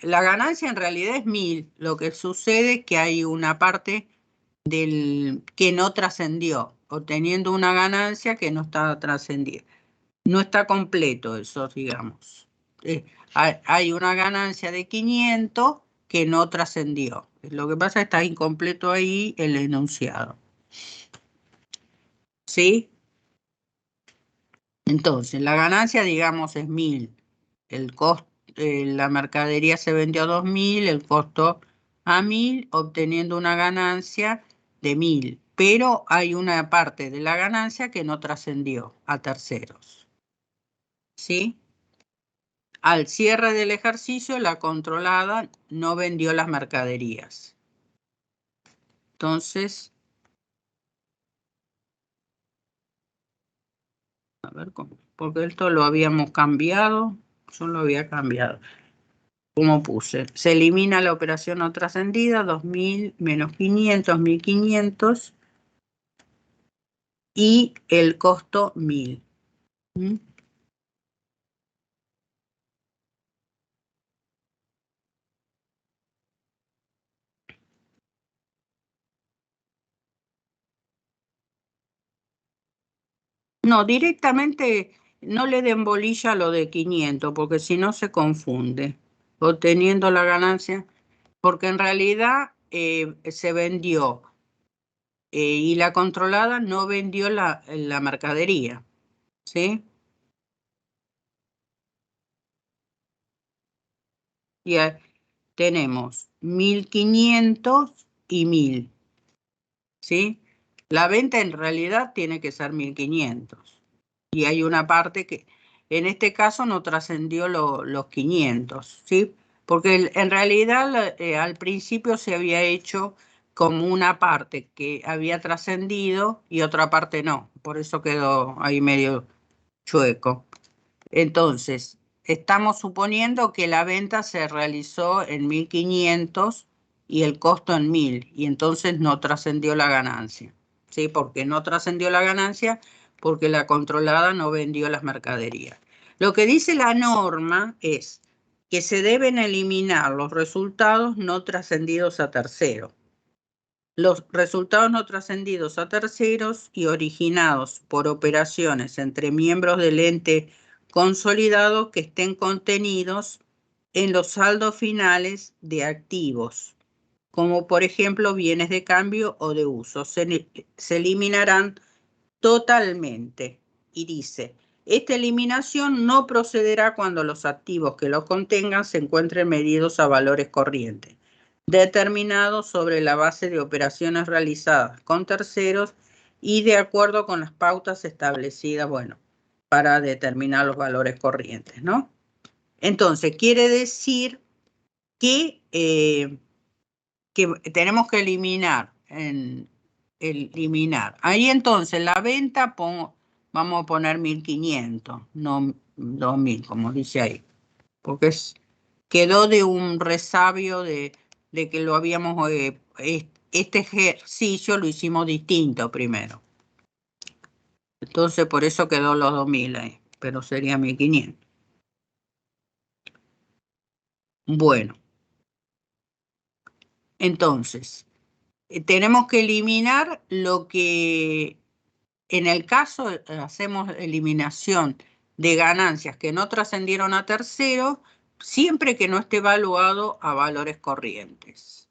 la ganancia en realidad es 1.000, lo que sucede es que hay una parte que no trascendió, obteniendo una ganancia que no está trascendida. No está completo eso, digamos. hay una ganancia de 500 que no trascendió. Lo que pasa es que está incompleto ahí el enunciado. ¿Sí? Entonces, la ganancia, digamos, es 1000. El costo, la mercadería se vendió a 2000, el costo a 1000, obteniendo una ganancia de 1000. Pero hay una parte de la ganancia que no trascendió a terceros. ¿Sí? Al cierre del ejercicio, la controlada no vendió las mercaderías. Entonces, a ver cómo, porque esto lo habíamos cambiado, yo lo había cambiado. ¿Cómo puse? Se elimina la operación no trascendida, 2000 menos 500, 1500 y el costo 1000. ¿Mm? No, directamente no le den bolilla a lo de 500, porque si no se confunde, obteniendo la ganancia, porque en realidad se vendió y la controlada no vendió la mercadería, ¿sí? Y tenemos 1500 y 1000, ¿sí? La venta en realidad tiene que ser 1500. Y hay una parte que en este caso no trascendió los 500, ¿sí? Porque en realidad al principio se había hecho como una parte que había trascendido y otra parte no. Por eso quedó ahí medio chueco. Entonces, estamos suponiendo que la venta se realizó en 1500 y el costo en 1000, y entonces no trascendió la ganancia. ¿Sí? Porque no trascendió la ganancia porque la controlada no vendió las mercaderías. Lo que dice la norma es que se deben eliminar los resultados no trascendidos a terceros. Los resultados no trascendidos a terceros y originados por operaciones entre miembros del ente consolidado que estén contenidos en los saldos finales de activos, como por ejemplo bienes de cambio o de uso. Se eliminarán totalmente. Y dice, esta eliminación no procederá cuando los activos que los contengan se encuentren medidos a valores corrientes, determinados sobre la base de operaciones realizadas con terceros y de acuerdo con las pautas establecidas, bueno, para determinar los valores corrientes, ¿no? Entonces, quiere decir que tenemos que eliminar. Ahí entonces la venta vamos a poner 1500, no 2000, como dice ahí, porque quedó de un resabio de que lo habíamos, este ejercicio lo hicimos distinto primero. Entonces por eso quedó los 2000 ahí, pero sería 1500. Bueno, entonces, tenemos que eliminar lo que, en el caso, hacemos eliminación de ganancias que no trascendieron a terceros, siempre que no esté evaluado a valores corrientes.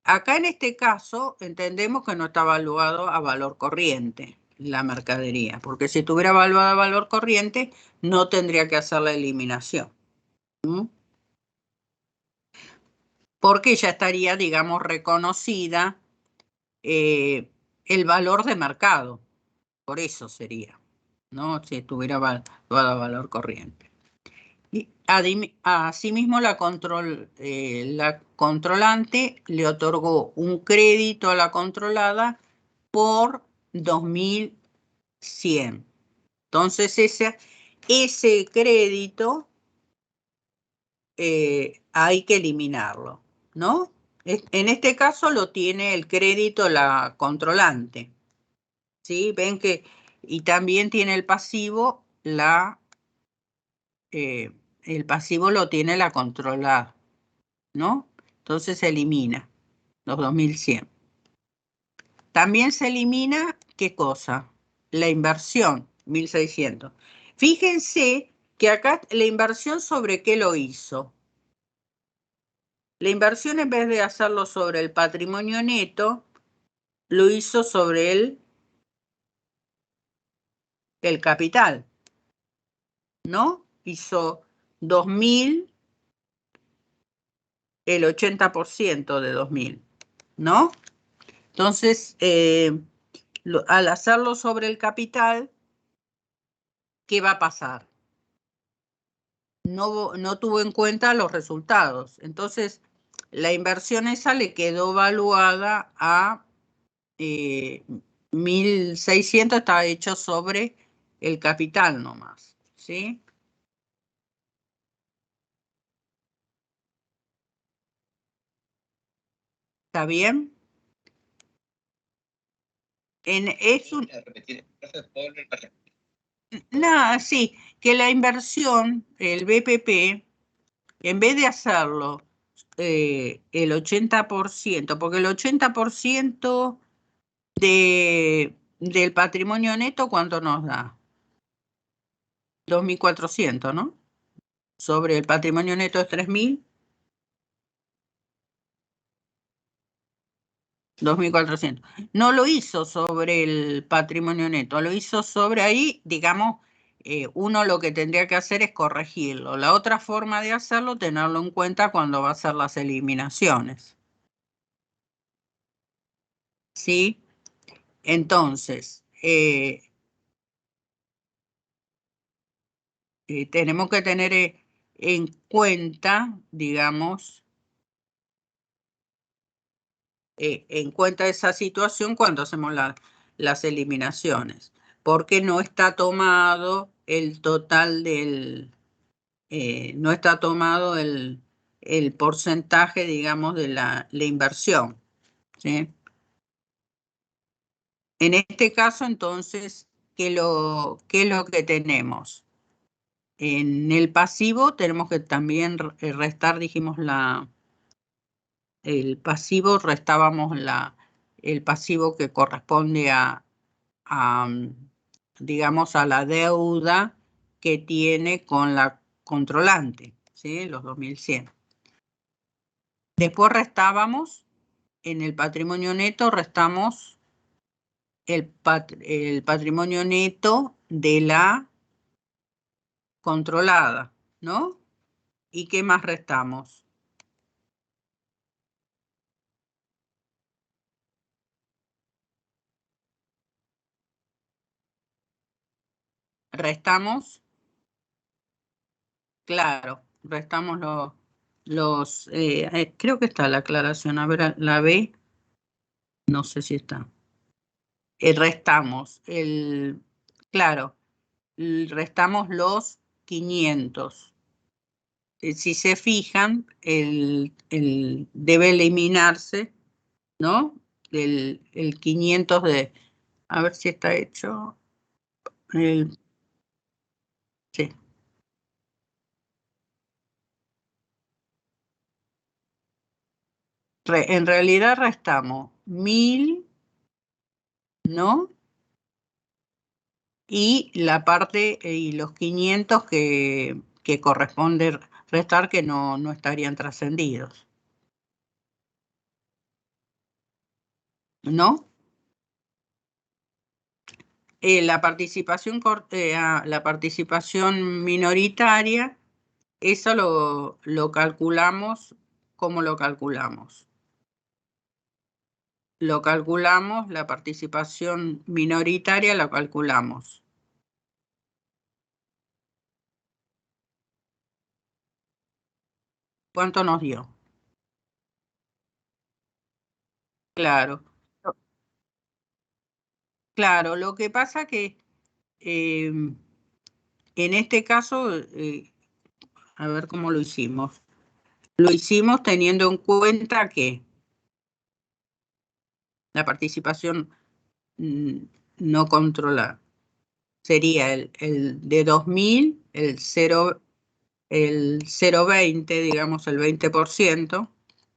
Acá en este caso entendemos que no está evaluado a valor corriente la mercadería, porque si estuviera evaluado a valor corriente no tendría que hacer la eliminación. ¿Mm? Porque ya estaría, digamos, reconocida el valor de mercado. Por eso sería, ¿no? Si estuviera evaluado a valor corriente. Y asimismo, la controlante le otorgó un crédito a la controlada por 2100. Entonces, ese crédito hay que eliminarlo, ¿no? En este caso lo tiene el crédito la controlante, ¿sí? Ven que, y también tiene el pasivo el pasivo lo tiene la controlada, ¿no? Entonces se elimina los 2100. También se elimina, ¿qué cosa? La inversión, 1600. Fíjense que acá la inversión sobre qué lo hizo. La inversión en vez de hacerlo sobre el patrimonio neto, lo hizo sobre el capital, ¿no? Hizo 2.000, el 80% de 2.000, ¿no? Entonces, al hacerlo sobre el capital, ¿qué va a pasar? No tuvo en cuenta los resultados. Entonces, la inversión esa le quedó valuada a 1.600, está hecho sobre el capital nomás, ¿sí? ¿Está bien? Es un... Nada, sí, que la inversión, el BPP, en vez de hacerlo el 80%, porque el 80% del patrimonio neto, ¿cuánto nos da? 2.400, ¿no? Sobre el patrimonio neto es 3.000, 2.400. No lo hizo sobre el patrimonio neto, lo hizo sobre ahí, digamos, uno lo que tendría que hacer es corregirlo. La otra forma de hacerlo, tenerlo en cuenta cuando va a hacer las eliminaciones. ¿Sí? Entonces, tenemos que tener en cuenta, digamos, en cuenta esa situación cuando hacemos las eliminaciones, porque no está tomado el total no está tomado el porcentaje, digamos, de la inversión, ¿sí? En este caso, entonces, ¿qué es lo que tenemos? En el pasivo tenemos que también restar, dijimos, el pasivo, restábamos el pasivo que corresponde digamos, a la deuda que tiene con la controlante, ¿sí? Los 2.100. Después restábamos, en el patrimonio neto, restamos el patrimonio neto de la controlada, ¿no? ¿Y qué más restamos? Restamos, claro, restamos creo que está la aclaración, a ver, la B, no sé si está. Restamos claro, restamos los 500. Si se fijan, debe eliminarse, ¿no? El 500 a ver si está hecho, sí. En realidad restamos 1.000, ¿no? Y la parte, y los 500 que corresponde restar, que no estarían trascendidos, ¿no? La participación minoritaria, eso lo calculamos. ¿Cómo lo calculamos? Lo calculamos, la participación minoritaria la calculamos. ¿Cuánto nos dio? Claro. Claro, lo que pasa que en este caso, a ver cómo lo hicimos. Lo hicimos teniendo en cuenta que la participación no controlada sería el de 2.000, el 0,20, digamos el 20%,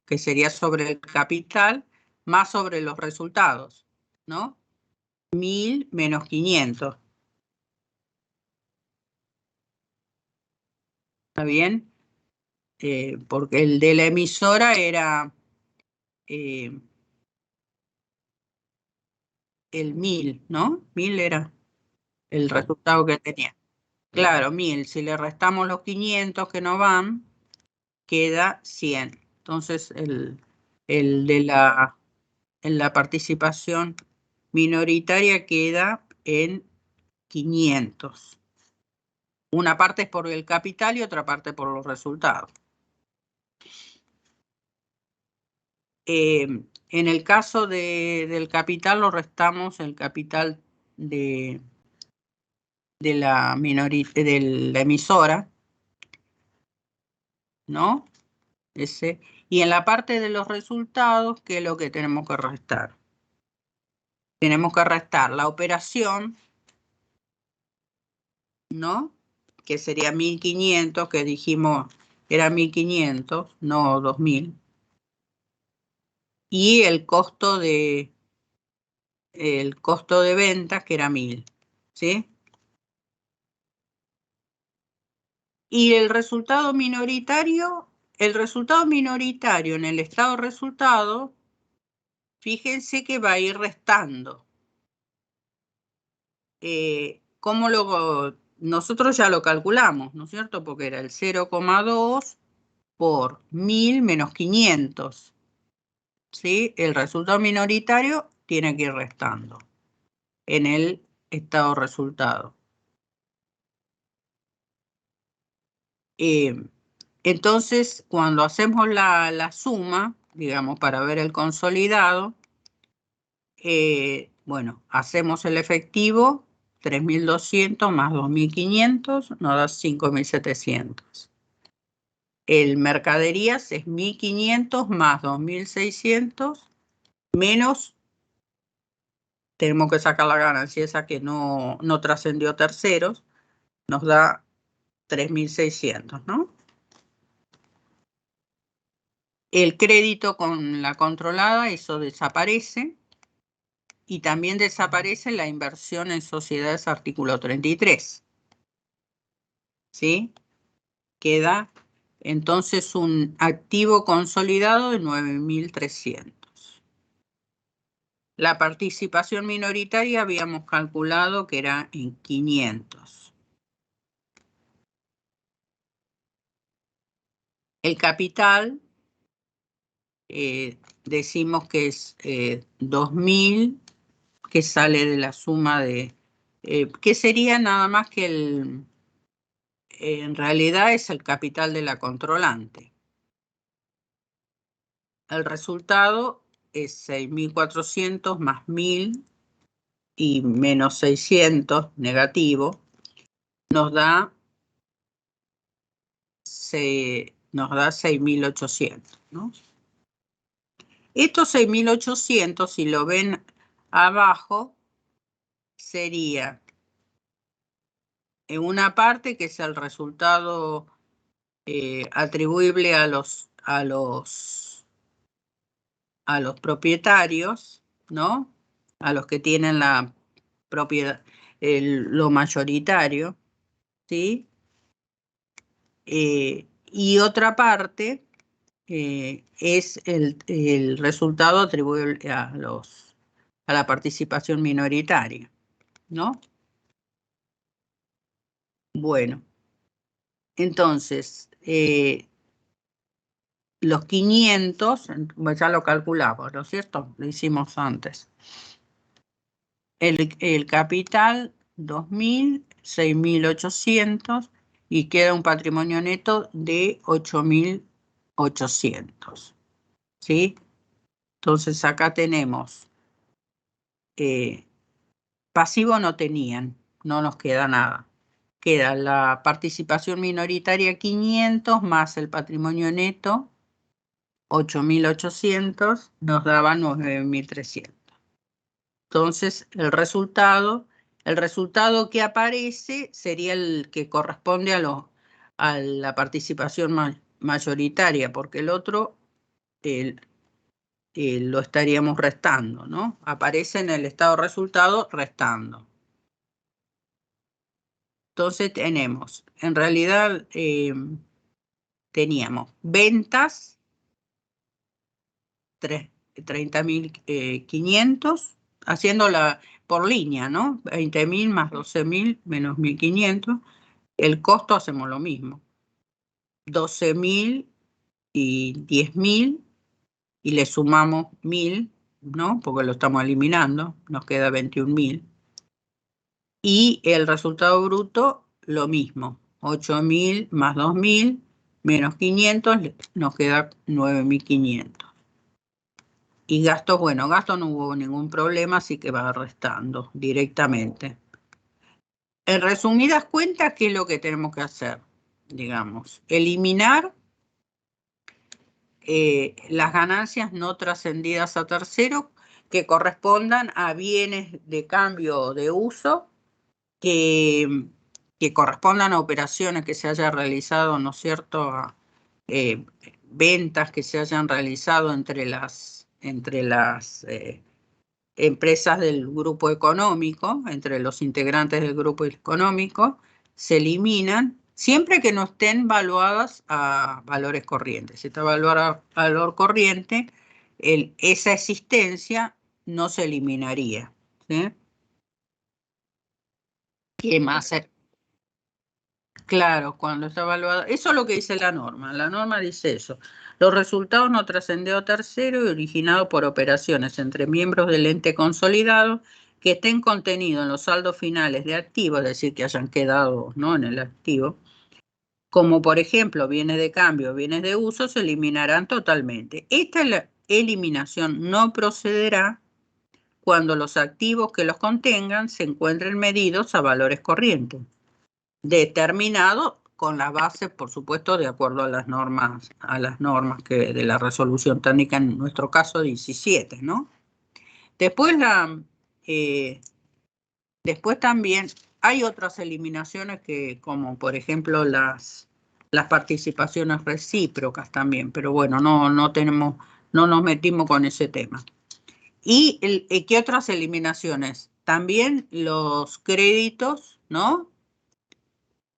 que sería sobre el capital, más sobre los resultados, ¿no? 1.000 menos 500. ¿Está bien? Porque el de la emisora era el 1000, ¿no? 1000 era el resultado que tenía. Claro, 1000. Si le restamos los 500 que no van, queda 100. Entonces, el de la participación minoritaria queda en 500. Una parte es por el capital y otra parte por los resultados. En el caso del capital, lo restamos el capital de la emisora, ¿no? Ese. Y en la parte de los resultados, ¿qué es lo que tenemos que restar? Tenemos que restar la operación, ¿no? Que sería 1500, que dijimos era 1500, no 2000. Y el costo de ventas, que era 1000, ¿sí? Y el resultado minoritario en el estado resultado, fíjense que va a ir restando. Nosotros ya lo calculamos, ¿no es cierto? Porque era el 0,2 por 1000 menos 500. ¿Sí? El resultado minoritario tiene que ir restando en el estado resultado. Entonces, cuando hacemos la suma, digamos, para ver el consolidado, bueno, hacemos el efectivo, 3.200 más 2.500, nos da 5.700. El mercaderías es 1.500 más 2.600, menos, tenemos que sacar la ganancia esa que no trascendió terceros, nos da 3.600, ¿no? El crédito con la controlada, eso desaparece. Y también desaparece la inversión en sociedades artículo 33. ¿Sí? Queda entonces un activo consolidado de 9.300. La participación minoritaria habíamos calculado que era en 500. El capital, decimos que es 2.000, que sale de la suma de, que sería nada más que en realidad es el capital de la controlante. El resultado es 6.400 más 1.000 y menos 600 negativo, nos da 6.800, ¿no? Estos 6.800, si lo ven abajo, sería en una parte que es el resultado atribuible a los propietarios, ¿no? A los que tienen la propiedad, lo mayoritario, ¿sí? Y otra parte es el resultado atribuible a la participación minoritaria, ¿no? Bueno, entonces, los 500, pues ya lo calculamos, ¿no es cierto? Lo hicimos antes. El capital, 2.000, 6.800 y queda un patrimonio neto de 8.800. ¿Sí? Entonces acá tenemos, pasivo no tenían, no nos queda nada. Queda la participación minoritaria 500 más el patrimonio neto 8.800, nos daba 9.300. Entonces el resultado que aparece sería el que corresponde a la participación mayoritaria, porque el otro lo estaríamos restando, ¿no? Aparece en el estado resultado restando. Entonces tenemos, en realidad teníamos ventas 30.500, haciéndola por línea, ¿no? 20.000 más 12.000 menos 1.500. El costo hacemos lo mismo. 12.000 y 10.000 y le sumamos 1.000, ¿no? Porque lo estamos eliminando, nos queda 21.000. Y el resultado bruto, lo mismo. 8.000 más 2.000 menos 500, nos queda 9.500. Y gastos, bueno, gastos no hubo ningún problema, así que va restando directamente. En resumidas cuentas, ¿qué es lo que tenemos que hacer? Digamos, eliminar las ganancias no trascendidas a tercero que correspondan a bienes de cambio o de uso que correspondan a operaciones que se hayan realizado, ¿no es cierto?, a ventas que se hayan realizado entre las empresas del grupo económico, entre los integrantes del grupo económico, se eliminan siempre que no estén valuadas a valores corrientes. Si está valuada a valor corriente, esa existencia no se eliminaría, ¿sí? ¿Qué más? Claro, cuando está evaluado. Eso es lo que dice la norma. La norma dice eso. Los resultados no trascendidos a tercero y originados por operaciones entre miembros del ente consolidado que estén contenidos en los saldos finales de activos, es decir, que hayan quedado, ¿no?, en el activo, como por ejemplo bienes de cambio, bienes de uso, se eliminarán totalmente. Esta eliminación no procederá cuando los activos que los contengan se encuentren medidos a valores corrientes, determinado con la base, por supuesto, de acuerdo a las normas que de la resolución técnica, en nuestro caso 17, ¿no? Después después también hay otras eliminaciones que, como por ejemplo las participaciones recíprocas también, pero bueno, no nos metimos con ese tema. ¿Y qué otras eliminaciones? También los créditos, ¿no?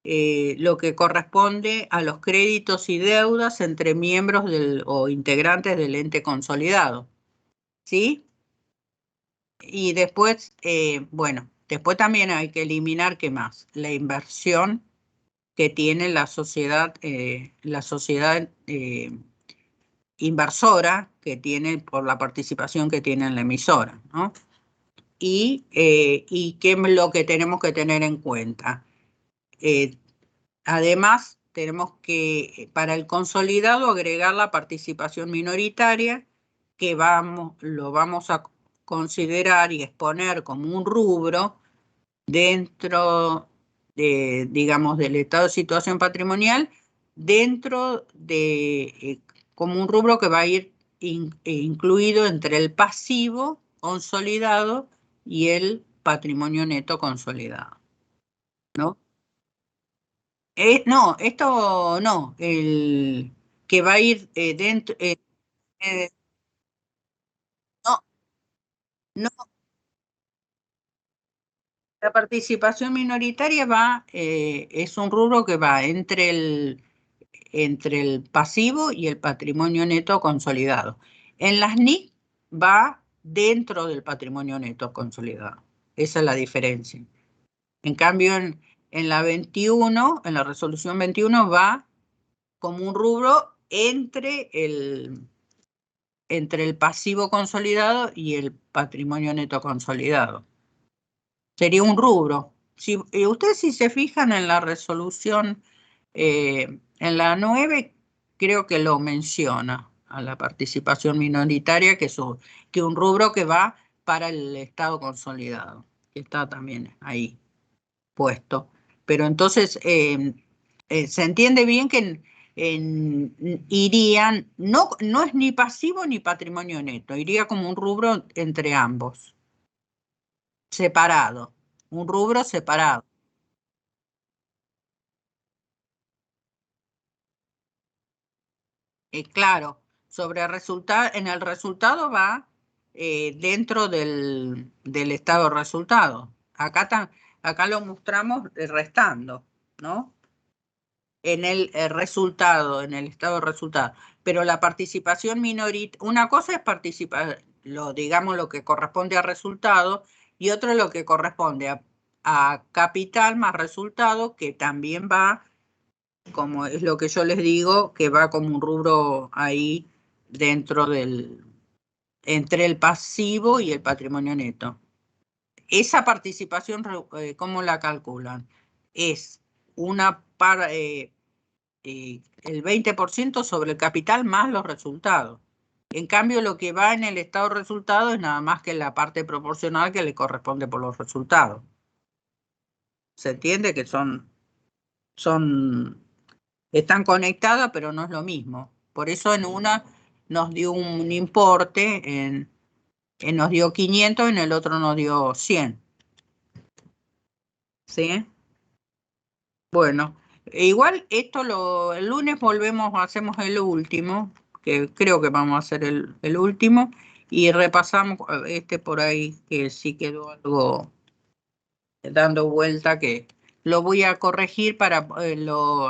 Lo que corresponde a los créditos y deudas entre miembros o integrantes del ente consolidado, ¿sí? Y después, bueno, después también hay que eliminar, ¿qué más? La inversión que tiene la sociedad inversora, que tiene por la participación que tiene en la emisora, ¿no? Y qué es lo que tenemos que tener en cuenta. Además, tenemos que, para el consolidado, agregar la participación minoritaria, que lo vamos a considerar y exponer como un rubro dentro de, digamos, del estado de situación patrimonial, dentro de, como un rubro que va a ir incluido entre el pasivo consolidado y el patrimonio neto consolidado, ¿no? No, esto no, el que va a ir dentro, eh, no, no, la participación minoritaria es un rubro que va entre el pasivo y el patrimonio neto consolidado. En las NIC va dentro del patrimonio neto consolidado. Esa es la diferencia. En cambio, en la 21, en la resolución 21 va como un rubro entre el pasivo consolidado y el patrimonio neto consolidado. Sería un rubro. Si ustedes si se fijan en la resolución, en la 9, creo que lo menciona a la participación minoritaria, que es un rubro que va para el Estado consolidado, que está también ahí puesto. Pero entonces se entiende bien que irían, no es ni pasivo ni patrimonio neto, iría como un rubro entre ambos, separado, un rubro separado. Claro, en el resultado va dentro del estado resultado. Acá lo mostramos restando, ¿no? En el resultado, en el estado de resultado. Pero la participación minoritaria, una cosa es participar, digamos lo que corresponde a resultado, y otro lo que corresponde a capital más resultado, que también va, como es lo que yo les digo, que va como un rubro ahí dentro entre el pasivo y el patrimonio neto. Esa participación, ¿cómo la calculan? Es el 20% sobre el capital más los resultados. En cambio, lo que va en el estado de resultados es nada más que la parte proporcional que le corresponde por los resultados. ¿Se entiende que están conectadas, pero no es lo mismo? Por eso en una nos dio un importe, nos dio 500, en el otro nos dio 100. ¿Sí? Bueno, igual el lunes hacemos el último, que creo que vamos a hacer el último, y repasamos por ahí, que sí quedó algo dando vuelta, que lo voy a corregir para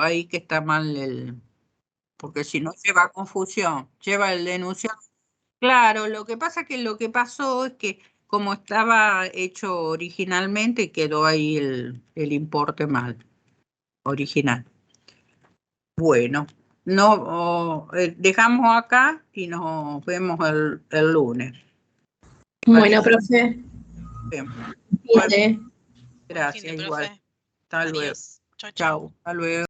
ahí que está mal porque si no lleva confusión, lleva el denunciado. Claro, lo que pasa que lo que pasó es que como estaba hecho originalmente, quedó ahí el importe mal, original. Bueno, no, dejamos acá y nos vemos el lunes. Bueno, profe. Bien. Bien. Gracias, igual. Profe. Hasta luego. Adiós. Chau, chau. Chau, hasta luego.